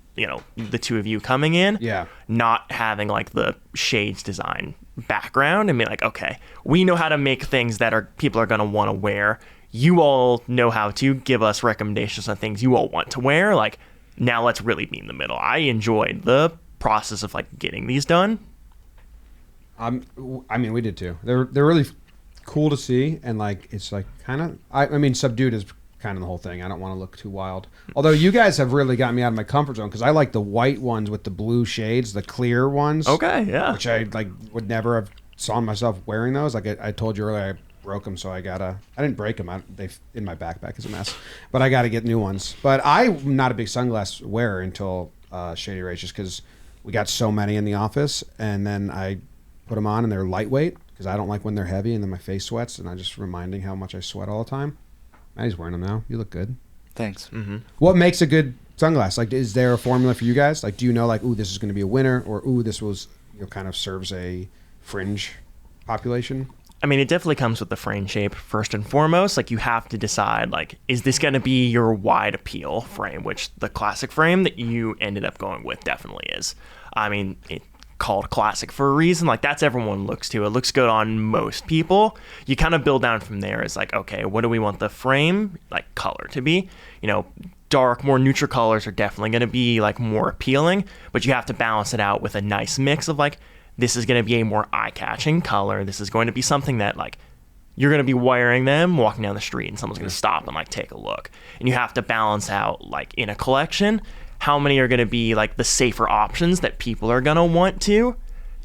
the two of you coming in, not having like the shades design background and be like, okay, we know how to make things that people are going to want to wear. You all know how to give us recommendations on things you all want to wear. Like now let's really be in the middle. I enjoyed the process of like getting these done. I mean, we did too. They're really cool to see, and like it's like kind of, I mean, subdued is kind of the whole thing. I don't want to look too wild. Although you guys have really got me out of my comfort zone because I like the white ones with the blue shades, the clear ones. Okay, yeah. Which I like would never have saw myself wearing those. Like I told you earlier, I broke them, so I didn't break them. They in my backpack is a mess, but I got to get new ones. But I'm not a big sunglass wearer until Shady Rays, just because we got so many in the office, and then I put them on and they're lightweight because I don't like when they're heavy and then my face sweats, and I just reminding how much I sweat all the time. Maddie's wearing them now. You look good. Thanks. Mm-hmm. What makes a good sunglass? Like, is there a formula for you guys? Like, do you know, like, ooh, this is going to be a winner, or ooh, this was, kind of serves a fringe population? I mean, it definitely comes with the frame shape first and foremost. Like, you have to decide, like, is this going to be your wide appeal frame, which the classic frame that you ended up going with definitely is. I mean, it called classic for a reason. Like, that's everyone looks to. It looks good on most people. You kind of build down from there. It's like, okay, what do we want the frame, like, color to be? Dark, more neutral colors are definitely going to be, like, more appealing, but you have to balance it out with a nice mix of, like, this is going to be a more eye-catching color. This is going to be something that, like, you're going to be wearing them walking down the street and someone's going to stop and, like, take a look. And you have to balance out, like, in a collection, how many are going to be, like, the safer options that people are going to want to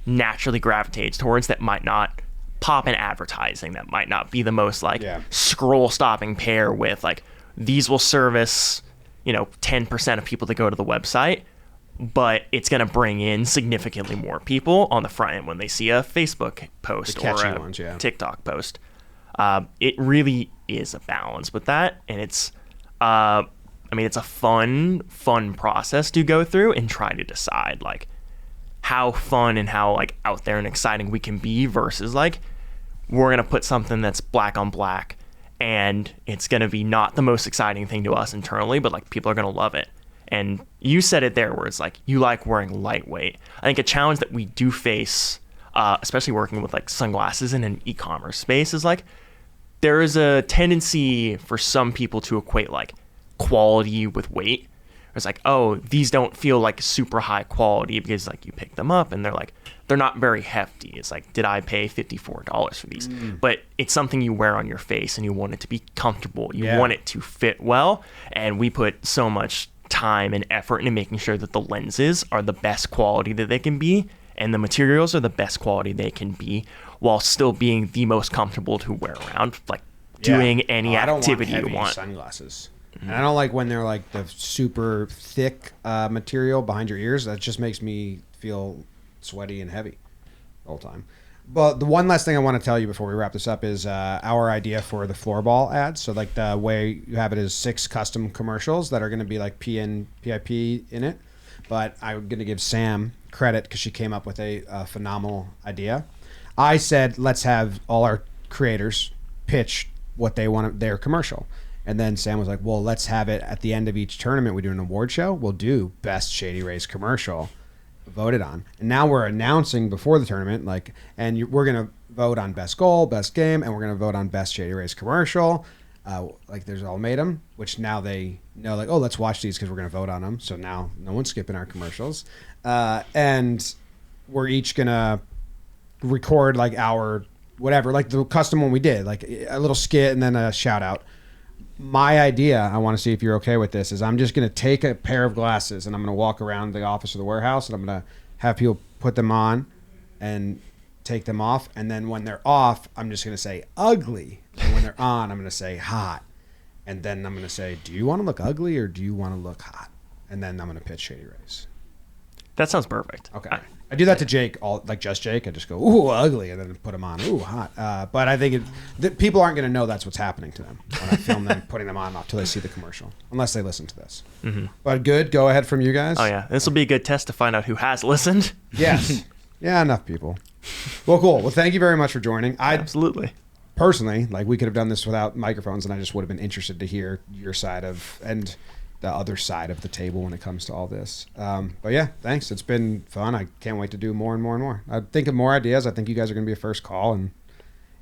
naturally gravitate towards that might not pop in advertising, that might not be the most, like, scroll-stopping pair with, like, these will service, 10% of people that go to the website, but it's going to bring in significantly more people on the front end when they see a Facebook post or a TikTok post. It really is a balance with that, and it's it's a fun process to go through and try to decide, like, how fun and how, like, out there and exciting we can be versus, like, we're going to put something that's black on black and it's going to be not the most exciting thing to us internally, but, like, people are going to love it. And you said it there where it's like, you like wearing lightweight. I think a challenge that we do face, especially working with, like, sunglasses in an e-commerce space, is, like, there is a tendency for some people to equate, like, quality with weight. It's like, oh, these don't feel like super high quality because, like, you pick them up and they're not very hefty. It's like, did I pay $54 for these? But it's something you wear on your face and you want it to be comfortable. You want it to fit well. And we put so much time and effort into making sure that the lenses are the best quality that they can be and the materials are the best quality they can be while still being the most comfortable to wear around, like, doing any activity you want. Sunglasses. And I don't like when they're, like, the super thick material behind your ears. That just makes me feel sweaty and heavy the whole time. But the one last thing I want to tell you before we wrap this up is our idea for the Floorball ads. So, like, the way you have it is 6 custom commercials that are going to be, like, PIP in it. But I'm going to give Sam credit because she came up with a phenomenal idea. I said, let's have all our creators pitch what they want their commercial. And then Sam was like, well, let's have it at the end of each tournament. We do an award show. We'll do best Shady Rays commercial voted on. And now we're announcing before the tournament, like, and we're going to vote on best goal, best game, and we're going to vote on best Shady Rays commercial. Like, there's Ultimatum, which now they know, like, oh, let's watch these because we're going to vote on them. So now no one's skipping our commercials. And we're each going to record, like, our whatever, like the custom one we did, like a little skit and then a shout out. My idea, I want to see if you're okay with this, is I'm just going to take a pair of glasses and I'm going to walk around the office or the warehouse and I'm going to have people put them on and take them off. And then when they're off, I'm just going to say ugly. And when they're on, I'm going to say hot. And then I'm going to say, do you want to look ugly or do you want to look hot? And then I'm going to pitch Shady Rays. That sounds perfect. Okay. I do that to Jake, just Jake. I just go, ooh, ugly, and then put them on, ooh, hot. But I think people aren't going to know that's what's happening to them when I film them putting them on until they see the commercial, unless they listen to this. Mm-hmm. But good, go ahead from you guys. Oh, yeah. This will be a good test to find out who has listened. Yes. Yeah, enough people. Well, cool. Well, thank you very much for joining. Absolutely. Personally, like, we could have done this without microphones, and I just would have been interested to hear your side of, and the other side of the table when it comes to all this. But yeah, thanks. It's been fun. I can't wait to do more and more and more. I think of more ideas. I think you guys are going to be a first call, and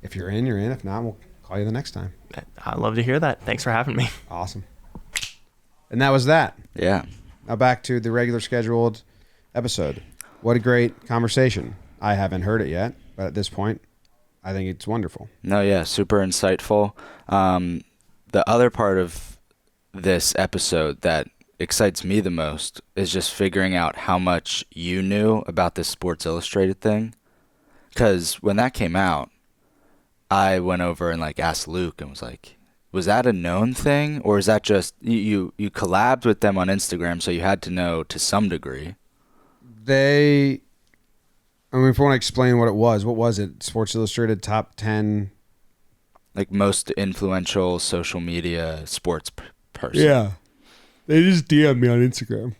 if you're in, you're in. If not, we'll call you the next time. I'd love to hear that. Thanks for having me. Awesome. And that was that. Yeah. Now back to the regular scheduled episode. What a great conversation. I haven't heard it yet, but at this point, I think it's wonderful. No, yeah, super insightful. the other part of this episode that excites me the most is just figuring out how much you knew about this Sports Illustrated thing. Because when that came out, I went over and like asked Luke and was like, was that a known thing, or is that just you collabed with them on Instagram, so you had to know to some degree? If I want to explain what was it? Sports Illustrated top 10, like most influential social media sports person. Yeah, they just DM'd me on Instagram.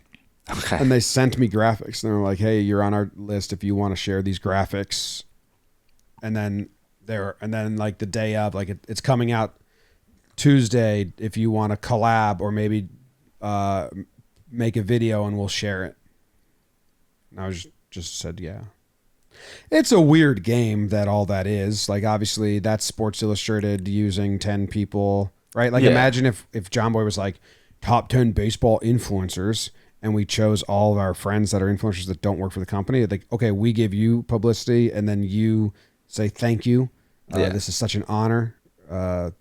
Okay. And they sent me graphics, and they were like, "Hey, you're on our list if you want to share these graphics." And then like the day of, like it's coming out Tuesday. If you want to collab or maybe make a video, and we'll share it. And I was just said, yeah. It's a weird game that all that is. Like, obviously, that's Sports Illustrated using 10 people, right? Like, imagine if Jomboy was like, top 10 baseball influencers, and we chose all of our friends that are influencers that don't work for the company. Like, okay, we give you publicity, and then you say thank you. This is such an honor.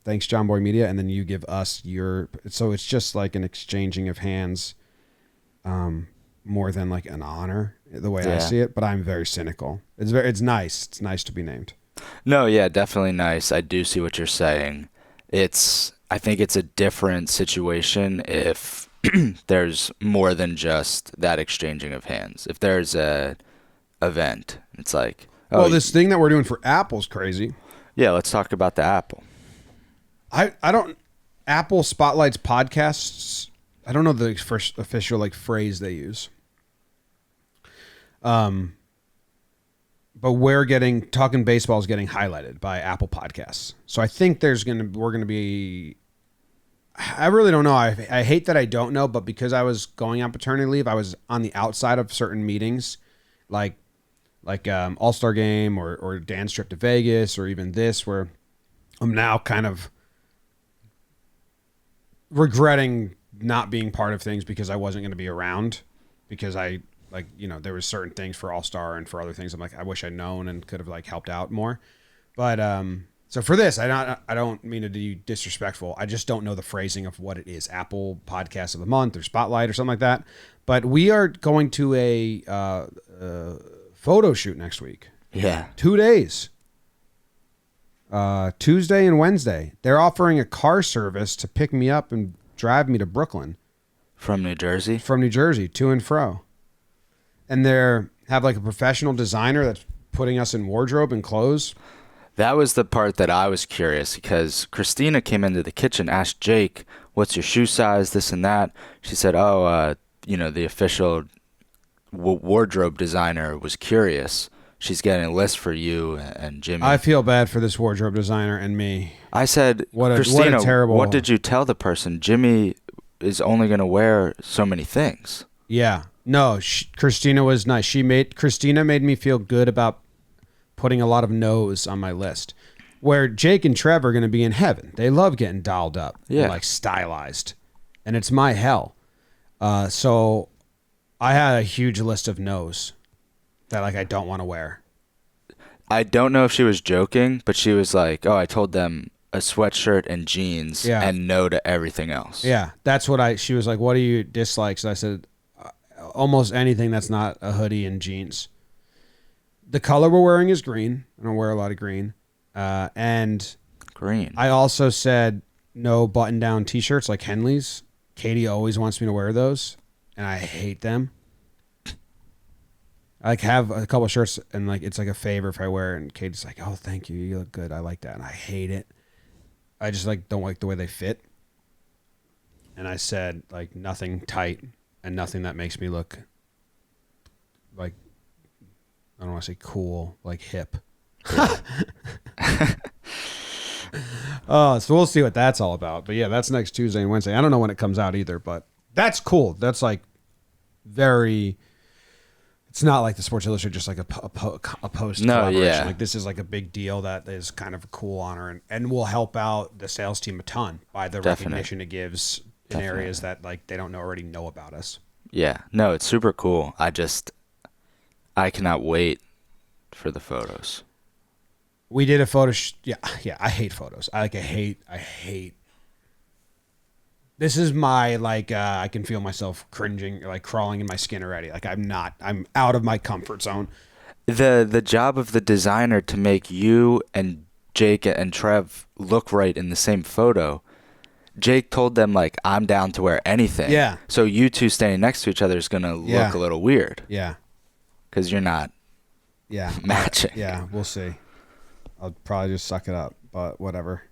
Thanks, Jomboy Media. And then you give us your... So it's just like an exchanging of hands more than like an honor, the way I see it. But I'm very cynical. It's nice. It's nice to be named. No, yeah, definitely nice. I do see what you're saying. I think it's a different situation if there's more than just that exchanging of hands. If there's a event, it's like... Well, this thing that we're doing for Apple's crazy. Yeah, let's talk about the Apple. Apple spotlights podcasts. I don't know the first official like phrase they use. But Talkin Baseball is getting highlighted by Apple Podcasts. So I think we're gonna be. I really don't know. I hate that I don't know, but because I was going on paternity leave, I was on the outside of certain meetings, like All-Star Game or Dan's trip to Vegas, or even this, where I'm now kind of regretting not being part of things because I wasn't going to be around, because there was certain things for All-Star and for other things I'm like, I wish I'd known and could have like helped out more. But so for this, I don't mean to be disrespectful. I just don't know the phrasing of what it is. Apple Podcast of the Month or Spotlight or something like that. But we are going to a photo shoot next week. Yeah. 2 days. Tuesday and Wednesday. They're offering a car service to pick me up and drive me to Brooklyn. From New Jersey? From New Jersey, to and fro. And they have like a professional designer that's putting us in wardrobe and clothes. That was the part that I was curious, because Christina came into the kitchen, asked Jake, what's your shoe size, this and that. She said, the official wardrobe designer was curious. She's getting a list for you and Jimmy. I feel bad for this wardrobe designer and me. I said, Christina, what did you tell the person? Jimmy is only going to wear so many things. Yeah. No, Christina was nice. Christina made me feel good about putting a lot of no's on my list. Where Jake and Trev are going to be in heaven. They love getting dolled up and like stylized. And it's my hell. So I had a huge list of no's that like I don't want to wear. I don't know if she was joking, but she was like, I told them a sweatshirt and jeans and no to everything else. Yeah, that's what she was like, what do you dislike? So I said, almost anything that's not a hoodie and jeans. The color we're wearing is green. I don't wear a lot of green. And green. I also said no button-down T-shirts like Henley's. Katie always wants me to wear those, and I hate them. I like have a couple of shirts, and like it's like a favor if I wear it, and Katie's like, oh, thank you. You look good. I like that. And I hate it. I just like don't like the way they fit. And I said like nothing tight and nothing that makes me look like, I don't want to say cool, like hip. So we'll see what that's all about. But yeah, that's next Tuesday and Wednesday. I don't know when it comes out either, but that's cool. That's like very... It's not like the Sports Illustrated, just like a post collaboration. Like this is like a big deal that is kind of a cool honor and will help out the sales team a ton by the recognition it gives in areas that like they don't already know about us. Yeah, no, it's super cool. I cannot wait for the photos. We did a photo. I hate photos. I hate This is my, like, I can feel myself cringing, like crawling in my skin already. Like I'm out of my comfort zone. The job of the designer to make you and Jake and Trev look right in the same photo. Jake told them, like, I'm down to wear anything. Yeah. So you two standing next to each other is going to look a little weird. Yeah. Because you're not matching. Yeah, we'll see. I'll probably just suck it up, but whatever.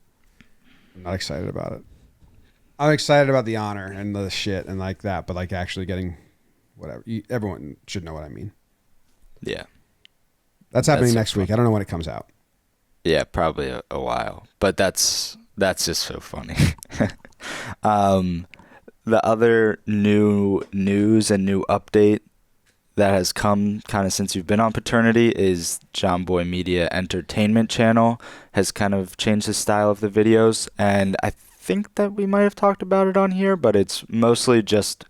I'm not excited about it. I'm excited about the honor and the shit and like that, but like actually getting whatever. Everyone should know what I mean. Yeah. That's happening next week. I don't know when it comes out. Yeah, probably a while. But that's just so funny. The other new news and new update that has come kind of since you've been on paternity is Jomboy Media Entertainment channel has kind of changed the style of the videos, and I think that we might have talked about it on here, but it's mostly just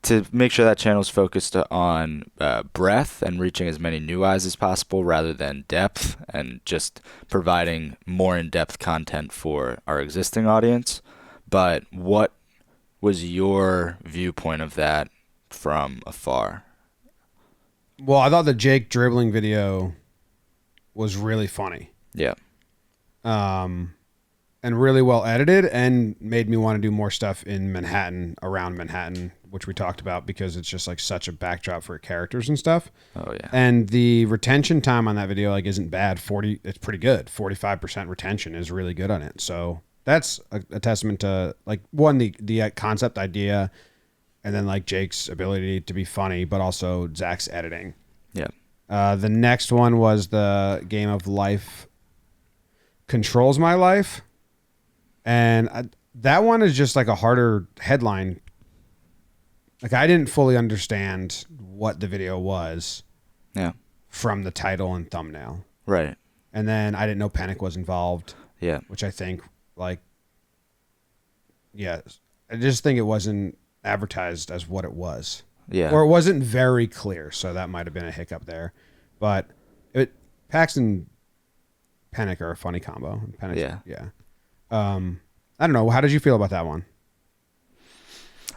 to make sure that channel is focused on breadth and reaching as many new eyes as possible rather than depth, and just providing more in-depth content for our existing audience. But what was your viewpoint of that from afar? Well, I thought the Jake dribbling video was really funny. Yeah. And really well edited, and made me want to do more stuff in Manhattan, around Manhattan, which we talked about, because it's just like such a backdrop for characters and stuff. Oh yeah. And the retention time on that video like isn't bad. It's pretty good. 45% retention is really good on it. So that's a testament to, like, one, the concept idea, and then like Jake's ability to be funny, but also Zach's editing. Yeah. The next one was the Game of Life Controls My Life. And that one is just like a harder headline. Like, I didn't fully understand what the video was. Yeah. From the title and thumbnail. Right. And then I didn't know Panic was involved. Yeah. Which I think, like, yeah, I just think it wasn't advertised as what it was. Yeah. Or it wasn't very clear, so that might have been a hiccup there. But Pax and Panic are a funny combo. Panic's, yeah. I don't know. How did you feel about that one?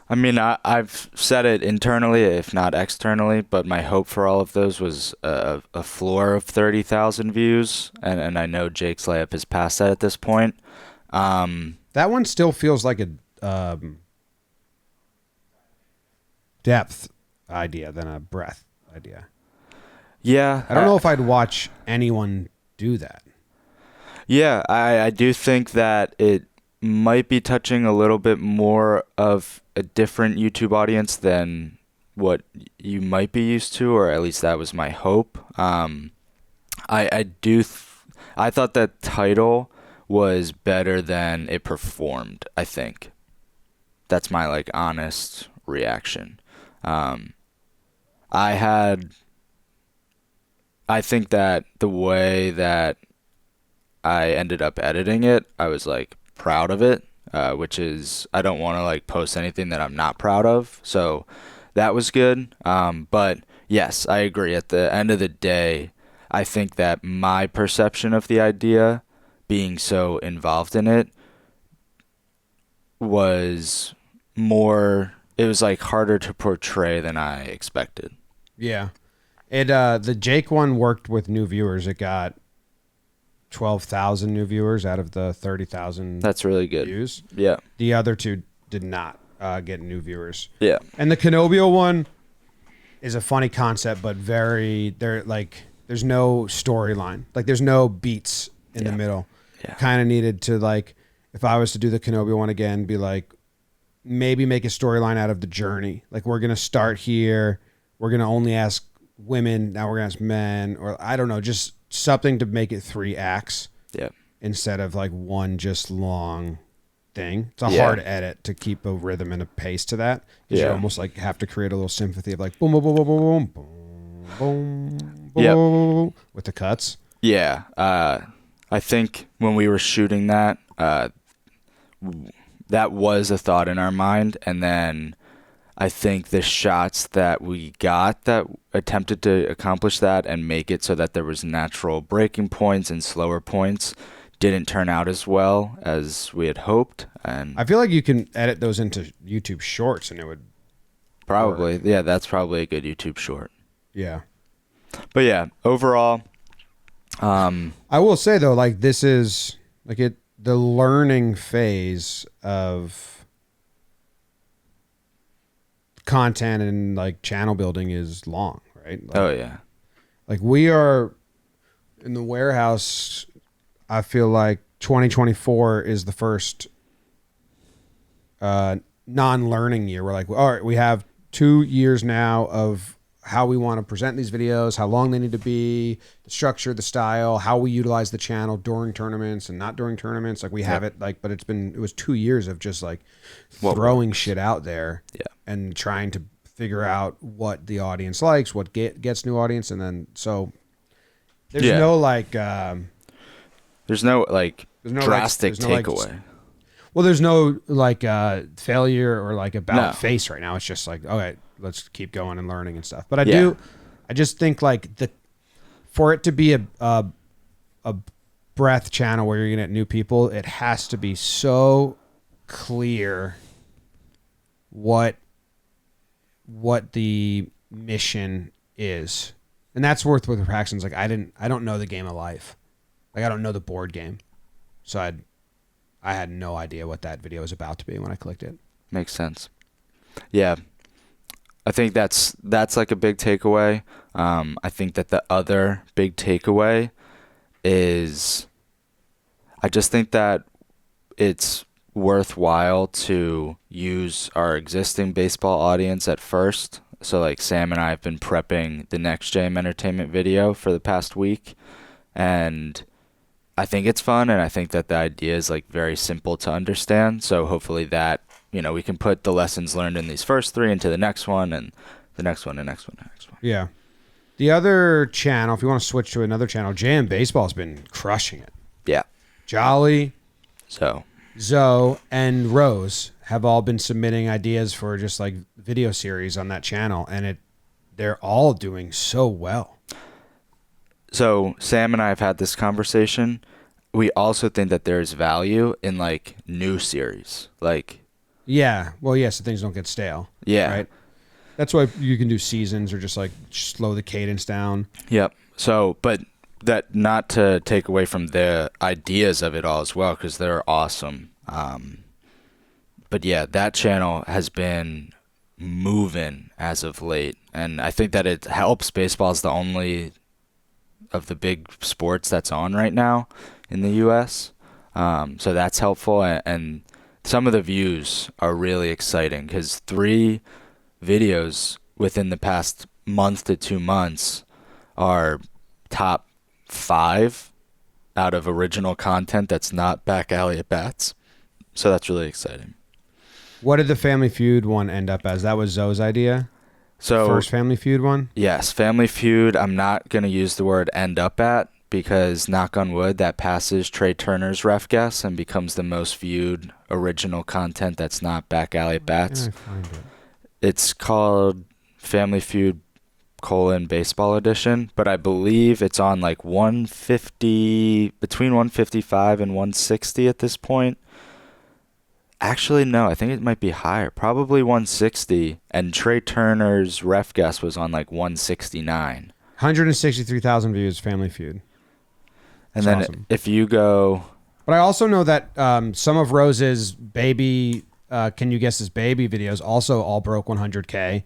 I mean, I've said it internally, if not externally, but my hope for all of those was a floor of 30,000 views, and I know Jake's layup has passed that at this point. That one still feels like a depth idea than a breadth idea. Yeah. I don't know if I'd watch anyone do that. Yeah, I do think that it might be touching a little bit more of a different YouTube audience than what you might be used to, or at least that was my hope. I thought that title was better than it performed, I think. That's my, like, honest reaction. I think that the way that I ended up editing it, I was, like, proud of it, which is, I don't want to, like, post anything that I'm not proud of. So that was good. But yes, I agree. At the end of the day, I think that my perception of the idea, being so involved in it, was more, it was, like, harder to portray than I expected. Yeah. The Jake one worked with new viewers. It got 12,000 new viewers out of the 30,000. That's really good. Views. Yeah. The other two did not get new viewers. Yeah. And the Canobio one is a funny concept, but there's no storyline. Like, there's no beats in the middle. Yeah. Kind of needed to, like, if I was to do the Canobio one again, be like, maybe make a storyline out of the journey. Like, we're going to start here. We're going to only ask women. Now we're going to ask men, or I don't know, just something to make it 3 acts. Yeah. Instead of, like, one just long thing. It's a hard edit to keep a rhythm and a pace to that. You almost, like, have to create a little sympathy of, like, boom, boom, boom, boom, boom, boom, boom, boom, boom, with the cuts. Yeah. I think when we were shooting that, that was a thought in our mind, and then I think the shots that we got that attempted to accomplish that and make it so that there was natural breaking points and slower points didn't turn out as well as we had hoped. And I feel like you can edit those into YouTube Shorts, and it would probably, yeah, that's probably a good YouTube short. Yeah. But yeah, overall, I will say though, like this is like the learning phase of content and like channel building is long, right? Like, oh yeah. Like we are in the warehouse. I feel like 2024 is the first non-learning year. We're like, all right, we have 2 years now of how we want to present these videos, how long they need to be, the structure, the style, how we utilize the channel during tournaments and not during tournaments. Like we have it like, but it was 2 years of just like throwing shit out there and trying to figure out what the audience likes, what gets new audience. And then, so there's no like, there's no drastic takeaway. Well, there's no like failure or like about face right now. It's just like, okay, let's keep going and learning and stuff. But I just think like for it to be a breath channel where you're gonna get new people, it has to be so clear what the mission is, and that's worth with Paxton's. Like I don't know the game of life. Like I don't know the board game, so I had no idea what that video was about to be when I clicked it. Makes sense. Yeah, I think that's like a big takeaway. I think that the other big takeaway is I just think that it's worthwhile to use our existing baseball audience at first. So like Sam and I have been prepping the next JM Entertainment video for the past week, and I think it's fun, and I think that the idea is like very simple to understand. So hopefully that, we can put the lessons learned in these first 3 into the next one, and the next one, and next one, and next one. Yeah. The other channel, if you want to switch to another channel, JM Baseball's been crushing it. Yeah. Jolly, Zoe, and Rose have all been submitting ideas for just like video series on that channel, and they're all doing so well. So Sam and I have had this conversation. We also think that there's value in like new series. Like, yeah. Well, yeah, so things don't get stale. Yeah. Right. That's why you can do seasons or just like slow the cadence down. Yep. So, but that not to take away from the ideas of it all as well, because they're awesome. But yeah, that channel has been moving as of late, and I think that it helps. Baseball is the only of the big sports that's on right now in the U.S. So that's helpful, and some of the views are really exciting because 3 videos within the past month to 2 months are top 5 out of original content that's not back alley at bats. So that's really exciting. What did the Family Feud one end up as? That was Zoe's idea? So first Family Feud one? Yes, Family Feud. I'm not going to use the word end up at because, knock on wood, that passes Trey Turner's ref guess and becomes the most viewed original content that's not back alley at bats. It's called Family Feud Baseball Edition, but I believe it's on like 150, between 155 and 160 at this point. Actually, no, I think it might be higher. Probably 160. And Trey Turner's ref guess was on like 169. 163,000 views, Family Feud. And then awesome. If you go... But I also know that some of Rose's baby, Can You Guess This Baby videos also all broke 100K.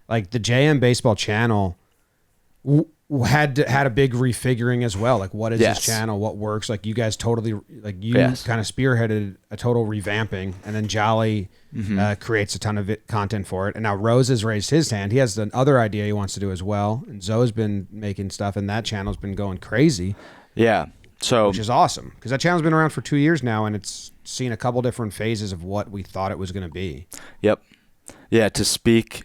Like the JM Baseball channel had a big refiguring as well. Like, what is this channel? What works? Like, you guys totally, like, you kind of spearheaded a total revamping, and then Jolly creates a ton of content for it. And now Rose has raised his hand. He has another idea he wants to do as well. And Zoe's been making stuff, and that channel's been going crazy. Yeah. So, which is awesome because that channel's been around for 2 years now, and it's seen a couple different phases of what we thought it was going to be. Yep. Yeah. To speak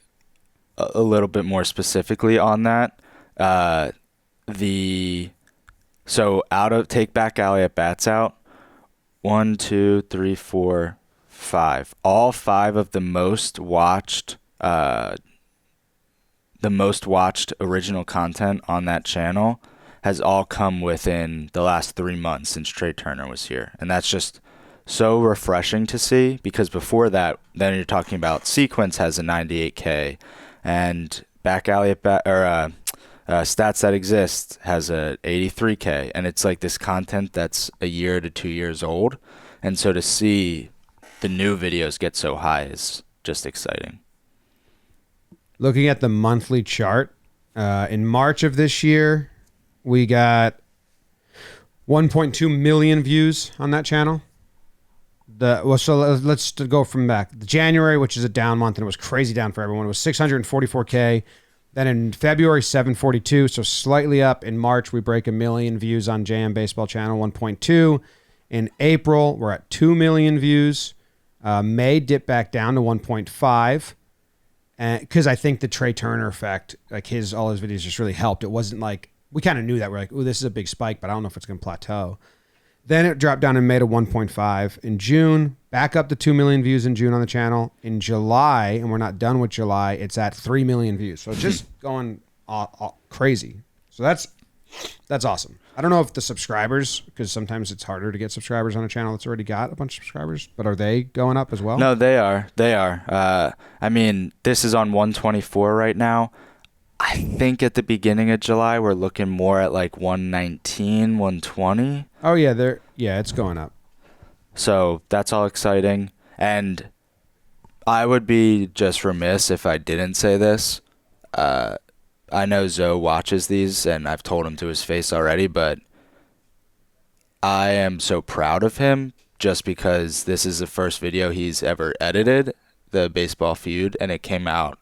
a little bit more specifically on that, so out of take back alley at bats out, 1, 2, 3, 4, 5. All 5 of the most watched original content on that channel has all come within the last 3 months since Trey Turner was here. And that's just so refreshing to see, because before that, then you're talking about Sequence has a 98K, and Back Alley Stats That Exist has a 83K, and it's like this content that's a year to 2 years old. And so to see the new videos get so high is just exciting. Looking at the monthly chart, in March of this year, we got 1.2 million views on that channel. So let's go from back. January, which is a down month, and it was crazy down for everyone, it was 644K. Then in February, 742, so slightly up. In March, we break 1 million views on JM Baseball Channel, 1.2. In April, we're at 2 million views. May dipped back down to 1.5. Because I think the Trey Turner effect, like all his videos just really helped. It wasn't like, we kind of knew that. We're like, oh, this is a big spike, but I don't know if it's going to plateau. Then it dropped down in May to 1.5. In June, back up to 2 million views in June on the channel. In July, and we're not done with July, it's at 3 million views. So it's just going crazy. So that's awesome. I don't know if the subscribers, because sometimes it's harder to get subscribers on a channel that's already got a bunch of subscribers, but are they going up as well? No, they are. I mean, this is on 124 right now. I think at the beginning of July, we're looking more at like 119, 120. Oh, yeah. It's going up. So that's all exciting. And I would be just remiss if I didn't say this. I know Zoe watches these, and I've told him to his face already, but I am so proud of him just because this is the first video he's ever edited, the baseball feud, and it came out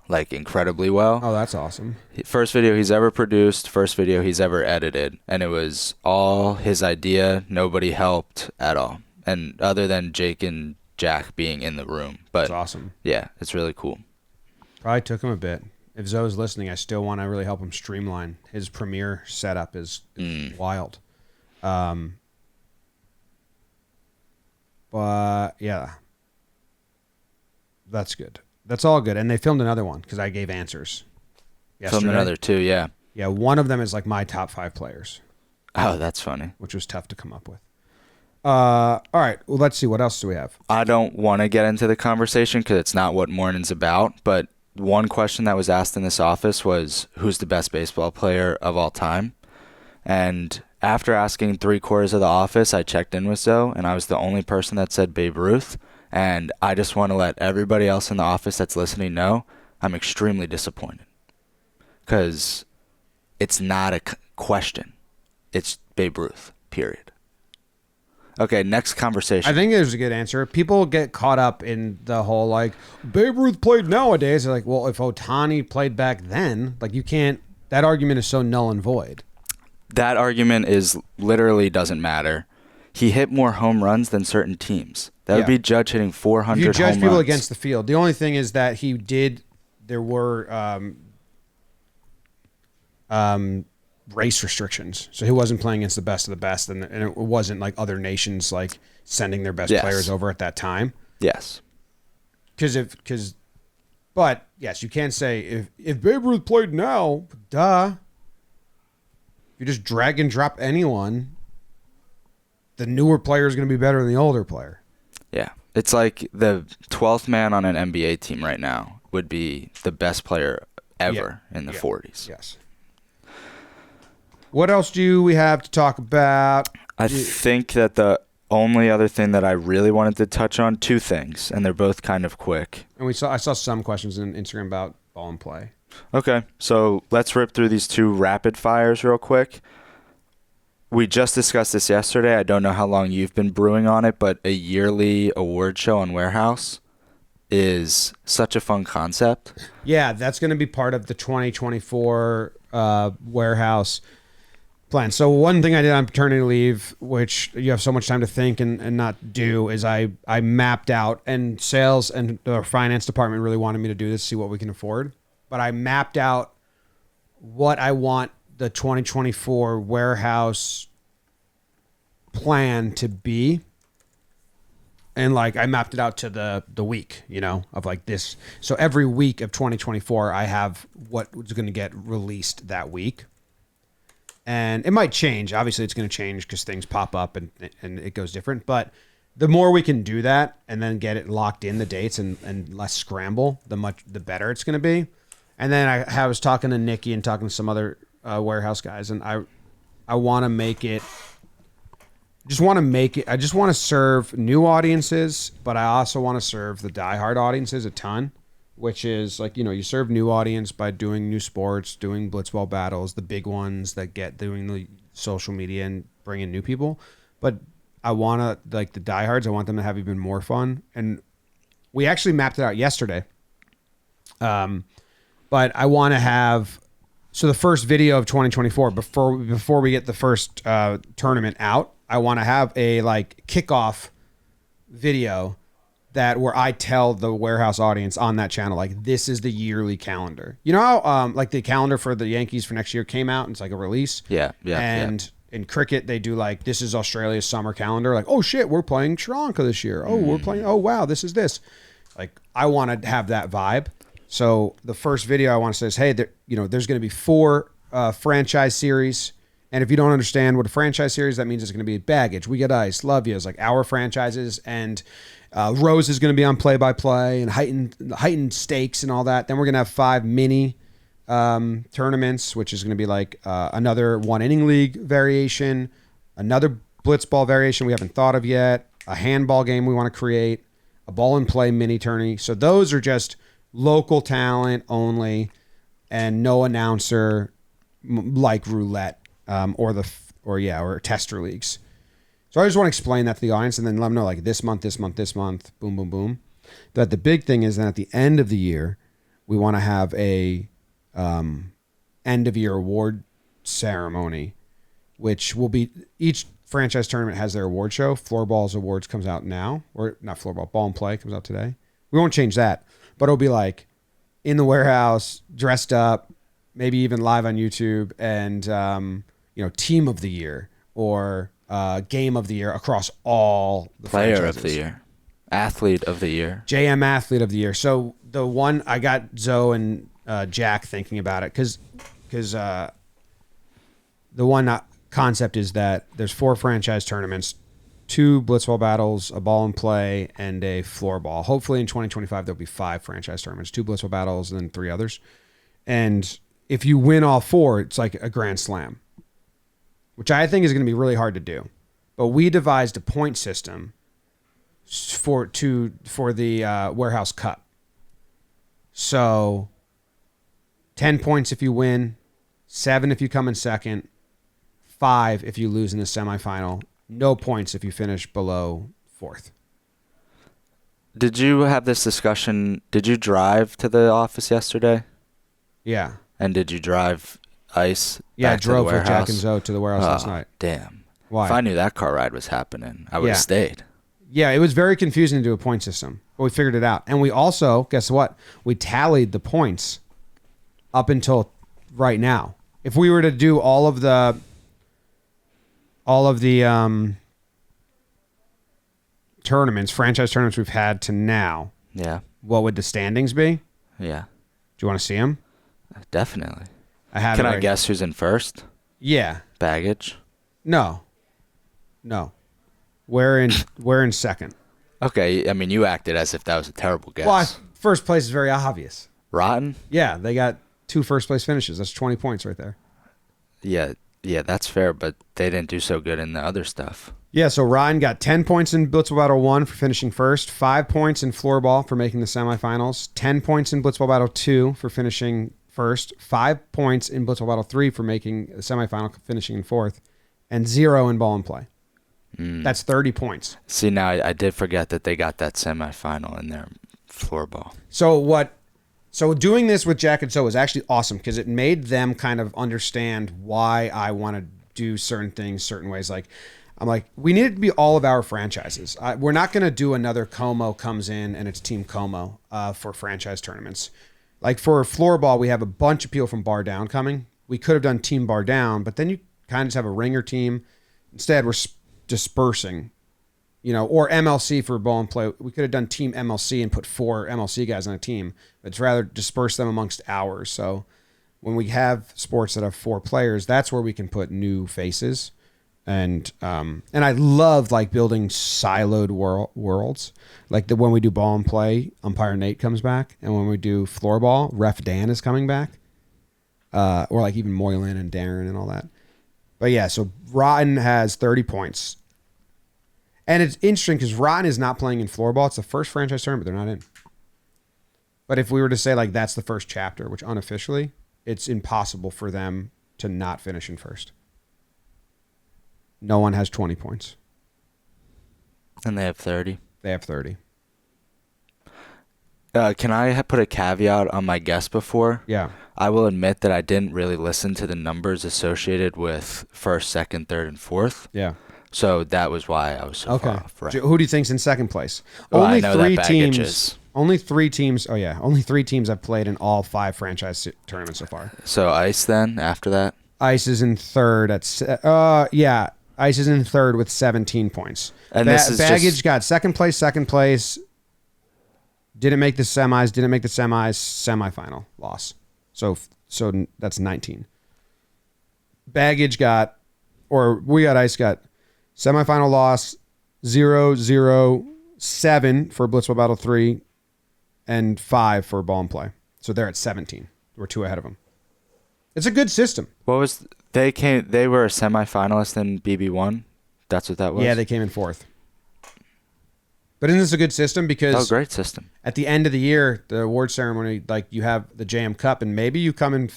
like incredibly well. Oh, that's awesome. First video he's ever produced, first video he's ever edited, and it was all his idea. Nobody helped at all, and other than Jake and Jack being in the room. But that's awesome. Yeah, it's really cool. Probably took him a bit. If Zoe's listening, I still want to really help him streamline. His Premiere setup is wild. But yeah, that's good. That's all good. And they filmed another one because I gave answers yesterday. Filmed another too, yeah. Yeah, one of them is like my top 5 players. Oh, that's funny. Which was tough to come up with. All right, well, let's see. What else do we have? I don't want to get into the conversation because it's not what morning's about, but one question that was asked in this office was, who's the best baseball player of all time? And after asking 3/4 of the office, I checked in with Zoe, and I was the only person that said Babe Ruth. And I just want to let everybody else in the office that's listening know I'm extremely disappointed. Because it's not a question. It's Babe Ruth, period. Okay, next conversation. I think there's a good answer. People get caught up in the whole, like, Babe Ruth played nowadays. They're like, well, if Ohtani played back then, like, you can't, that argument is so null and void. That argument is literally doesn't matter. He hit more home runs than certain teams. That would be Judge hitting 400 home runs. You judge people against the field. The only thing is that there were race restrictions. So he wasn't playing against the best of the best, and it wasn't like other nations like sending their best players over at that time. Yes. But yes, you can't say if Babe Ruth played now, duh. If you just drag and drop anyone, the newer player is going to be better than the older player. Yeah. It's like the 12th man on an NBA team right now would be the best player ever in the 40s. Yes. What else do we have to talk about? I think that the only other thing that I really wanted to touch on, 2 things, and they're both kind of quick. And I saw some questions on Instagram about ball and play. Okay, so let's rip through these 2 rapid fires real quick. We just discussed this yesterday. I don't know how long you've been brewing on it, but a yearly award show on Warehouse is such a fun concept. Yeah, that's going to be part of the 2024 Warehouse plan. So one thing I did on paternity leave, which you have so much time to think and not do, is I mapped out, and sales and the finance department really wanted me to do this, see what we can afford. But I mapped out what I want the 2024 Warehouse plan to be. And like I mapped it out to the week, of like this. So every week of 2024, I have what was going to get released that week. And it might change. Obviously, it's going to change because things pop up and it goes different. But the more we can do that and then get it locked in the dates and less scramble, the better it's going to be. And then I was talking to Nikki and talking to some other warehouse guys, and I want to make it. I just want to serve new audiences, but I also want to serve the diehard audiences a ton, which is like, you serve new audience by doing new sports, doing blitzball battles, the big ones that doing the social media and bringing new people. But I want to, like the diehards, I want them to have even more fun. And we actually mapped it out yesterday. But I want to have, so the first video of 2024, before we get the first tournament out, I want to have a like kickoff video where I tell the warehouse audience on that channel, like, this is the yearly calendar. You know how like the calendar for the Yankees for next year came out and it's like a release? Yeah. And in cricket, they do like, this is Australia's summer calendar. Like, oh shit, we're playing Sri Lanka this year. Oh, we're playing, oh wow, this is this. Like, I want to have that vibe. So the first video I want to say is, hey, there's going to be 4 franchise series. And if you don't understand what a franchise series, that means it's going to be Baggage, We Get Ice, Love You, is like our franchises. And Rose is going to be on play-by-play and heightened stakes and all that. Then we're going to have 5 mini tournaments, which is going to be like another 1-inning league variation, another blitzball variation we haven't thought of yet, a handball game we want to create, a ball and play mini tourney. So those are just local talent only and no announcer like roulette or tester leagues. So I just want to explain that to the audience and then let them know, like, this month, boom, boom, boom. But the big thing is that at the end of the year, we want to have a end of year award ceremony, which will be, each franchise tournament has their award show. Floorball's awards comes out now, or not Floorball, Ball and Play comes out today. We won't change that, but it'll be like in the warehouse, dressed up, maybe even live on YouTube, and team of the year or game of the year across all the player franchises. Of the year, athlete of the year, JM athlete of the year. So the one I got Zoe and Jack thinking about it because the one concept is that there's 4 franchise tournaments, 2 blitzball battles, a ball and play, and a floorball. Hopefully in 2025 there'll be 5 franchise tournaments, 2 blitzball battles, and then 3 others. And if you win all 4, it's like a grand slam, which I think is going to be really hard to do. But we devised a point system for the Warehouse Cup. So 10 points if you win, 7 if you come in second, 5 if you lose in the semifinal, no points if you finish below 4th. Did you have this discussion? Did you drive to the office yesterday? Yeah. And did you drive ice? Yeah, I back drove to the with Jack and Zoe to the warehouse last night. Damn. Why? If I knew that car ride was happening, I would have stayed. Yeah, it was very confusing to do a point system, but we figured it out. And we also, guess what? We tallied the points up until right now. If we were to do all of the tournaments, franchise tournaments we've had to now, what would the standings be? Yeah. Do you want to see them? Definitely. Can I guess who's in first? Yeah. Baggage? No. We're in second. Okay, I mean, you acted as if that was a terrible guess. Well, first place is very obvious. Rotten? Yeah, they got 2 first place finishes. That's 20 points right there. Yeah, that's fair, but they didn't do so good in the other stuff. Yeah, so Ryan got 10 points in Blitzball Battle 1 for finishing first, 5 points in Floorball for making the semifinals, 10 points in Blitzball Battle 2 for finishing first, 5 points in Blitzball Battle 3 for making the semifinal, finishing in 4th, and 0 in Ball and Play. That's 30 points. See, now I did forget that they got that semifinal in their Floorball. So doing this with Jack and Zoe was actually awesome because it made them kind of understand why I want to do certain things certain ways. Like, I'm like, we need it to be all of our franchises. We're not going to do another Como comes in and it's Team Como for franchise tournaments. Like for Floorball, we have a bunch of people from Bar Down coming. We could have done Team Bar Down, but then you kind of just have a ringer team. Instead, we're dispersing, or MLC for ball and play. We could have done Team MLC and put 4 MLC guys on a team. It's rather disperse them amongst ours. So when we have sports that have 4 players, that's where we can put new faces. And I love like building siloed worlds. Like when we do ball and play, umpire Nate comes back, and when we do floorball, ref Dan is coming back. Or like even Moylan and Darren and all that. But yeah, so Rotten has 30 points. And it's interesting because Rotten is not playing in floorball. It's the first franchise tournament they're not in. But if we were to say like that's the first chapter, which unofficially, it's impossible for them to not finish in first. No one has 20 points. And they have 30. They have 30. Can I put a caveat on my guess before? Yeah. I will admit that I didn't really listen to the numbers associated with first, second, third, and fourth. Yeah. So that was why I was so far off. Right. Who do you think's in second place? Well, only I know 3 that teams. is. Only 3 teams. Oh yeah, only 3 teams have played in all 5 franchise tournaments so far. So Ice then after that. Ice is in third at. Yeah. Ice is in third with 17 points. And this is Baggage got second place. Didn't make the semis. Semifinal loss. So that's 19. Baggage got, or we got Ice got semifinal loss 0-0-7 for Blitzball Battle 3 and 5 for ball and play. So they're at 17. We're 2 ahead of them. It's a good system. What was they were a semifinalist in BB1? That's what that was? Yeah, they came in 4th. But isn't this a good system? Because great system. At the end of the year, the award ceremony, like you have the JM Cup, and maybe you come and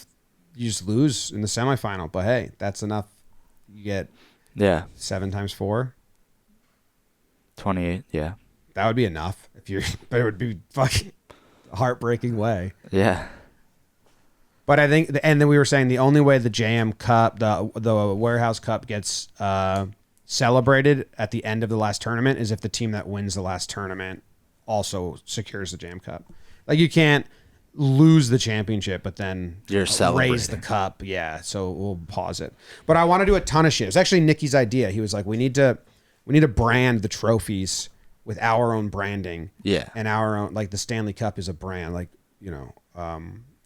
you just lose in the semifinal. But hey, that's enough. You get 7 times 4. 28, yeah. That would be enough. But it would be fucking heartbreaking way. Yeah. But I think, and then we were saying the only way the JM Cup, the Warehouse Cup gets celebrated at the end of the last tournament is if the team that wins the last tournament also secures the JM Cup. Like you can't lose the championship, but then you're celebrating. Raise the cup. Yeah, so we'll pause it. But I want to do a ton of shit. It's actually Nikki's idea. He was like, we need to brand the trophies with our own branding. Yeah. And our own, like the Stanley Cup is a brand, like,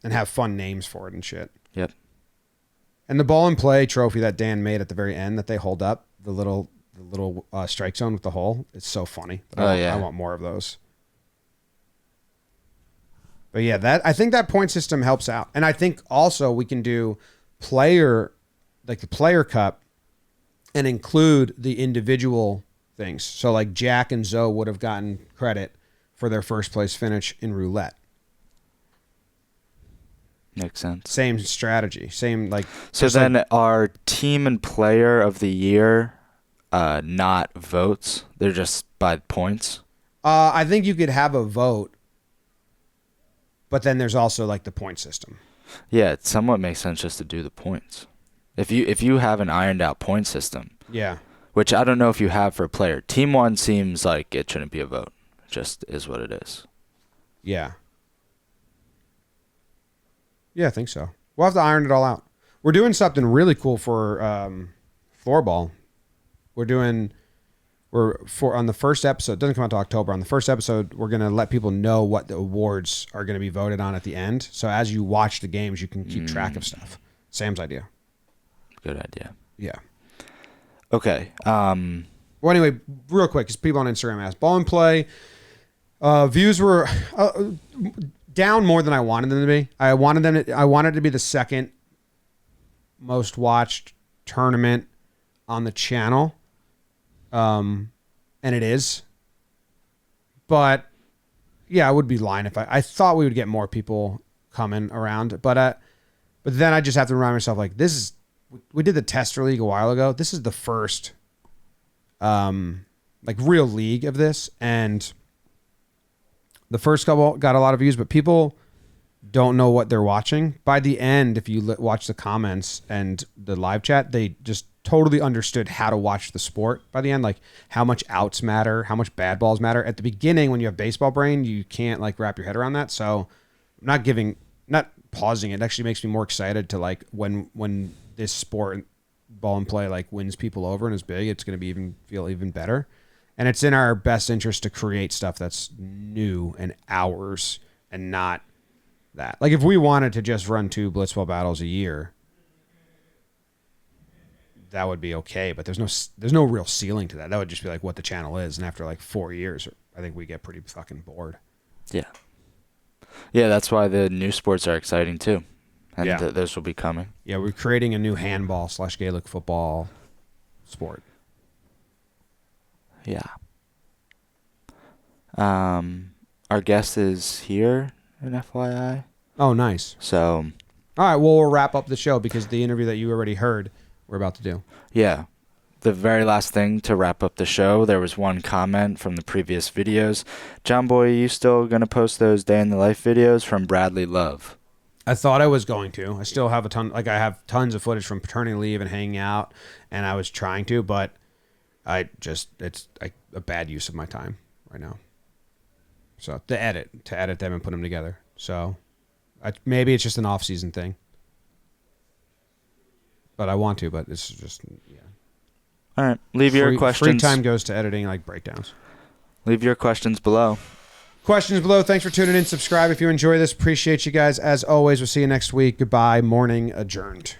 and have fun names for it and shit. Yep. And the ball and play trophy that Dan made at the very end that they hold up, the little strike zone with the hole, it's so funny. I want more of those. But yeah, I think that point system helps out. And I think also we can do the player cup and include the individual things. So like Jack and Zoe would have gotten credit for their first place finish in roulette. Makes sense. Same strategy. Same like. So then are team and player of the year not votes? They're just by points? I think you could have a vote, but then there's also like the point system. Yeah, it somewhat makes sense just to do the points. If you have an ironed out point system. Yeah. Which I don't know if you have for a player. Team 1 seems like it shouldn't be a vote. It just is what it is. Yeah. Yeah, I think so. We'll have to iron it all out. We're doing something really cool for floorball. On the first episode, it doesn't come out to October. On the first episode, we're going to let people know what the awards are going to be voted on at the end. So as you watch the games, you can keep track of stuff. Sam's idea. Good idea. Yeah. Okay. Well, anyway, real quick, because people on Instagram asked, ball and play views were down more than I wanted them to be. I wanted it to be the second most watched tournament on the channel. And it is. But yeah, I would be lying if I thought we would get more people coming around. But then I just have to remind myself, like, we did the tester league a while ago. This is the first like real league of this, and the first couple got a lot of views, but people don't know what they're watching. By the end, if you watch the comments and the live chat, they just totally understood how to watch the sport by the end, like how much outs matter, how much bad balls matter. At the beginning, when you have baseball brain, you can't like wrap your head around that. So I'm not pausing. It actually makes me more excited to like when this sport, ball and play, like wins people over and is big, it's going to feel even better. And it's in our best interest to create stuff that's new and ours and not that. Like if we wanted to just run 2 Blitzball battles a year, that would be okay. But there's no real ceiling to that. That would just be like what the channel is. And after like 4 years, I think we get pretty fucking bored. Yeah. Yeah, that's why the new sports are exciting too. And Yeah. those will be coming. Yeah, we're creating a new handball / Gaelic football sport. Yeah. Our guest is here in FYI. Oh, nice. So, all right, well, we'll wrap up the show because the interview that you already heard, we're about to do. yeah. The very last thing to wrap up the show, there was one comment from the previous videos. Jomboy, you still going to post those day in the life videos from Bradley Love? I thought I was going to. I still have I have tons of footage from paternity leave and hanging out, and I was trying to, but it's a bad use of my time right now. So to edit them and put them together. So maybe it's just an off-season thing. But I want to, but it's just, yeah. All right. Leave your questions. Free time goes to editing like breakdowns. Leave your questions below. Questions below. Thanks for tuning in. Subscribe if you enjoy this. Appreciate you guys. As always, we'll see you next week. Goodbye. Morning adjourned.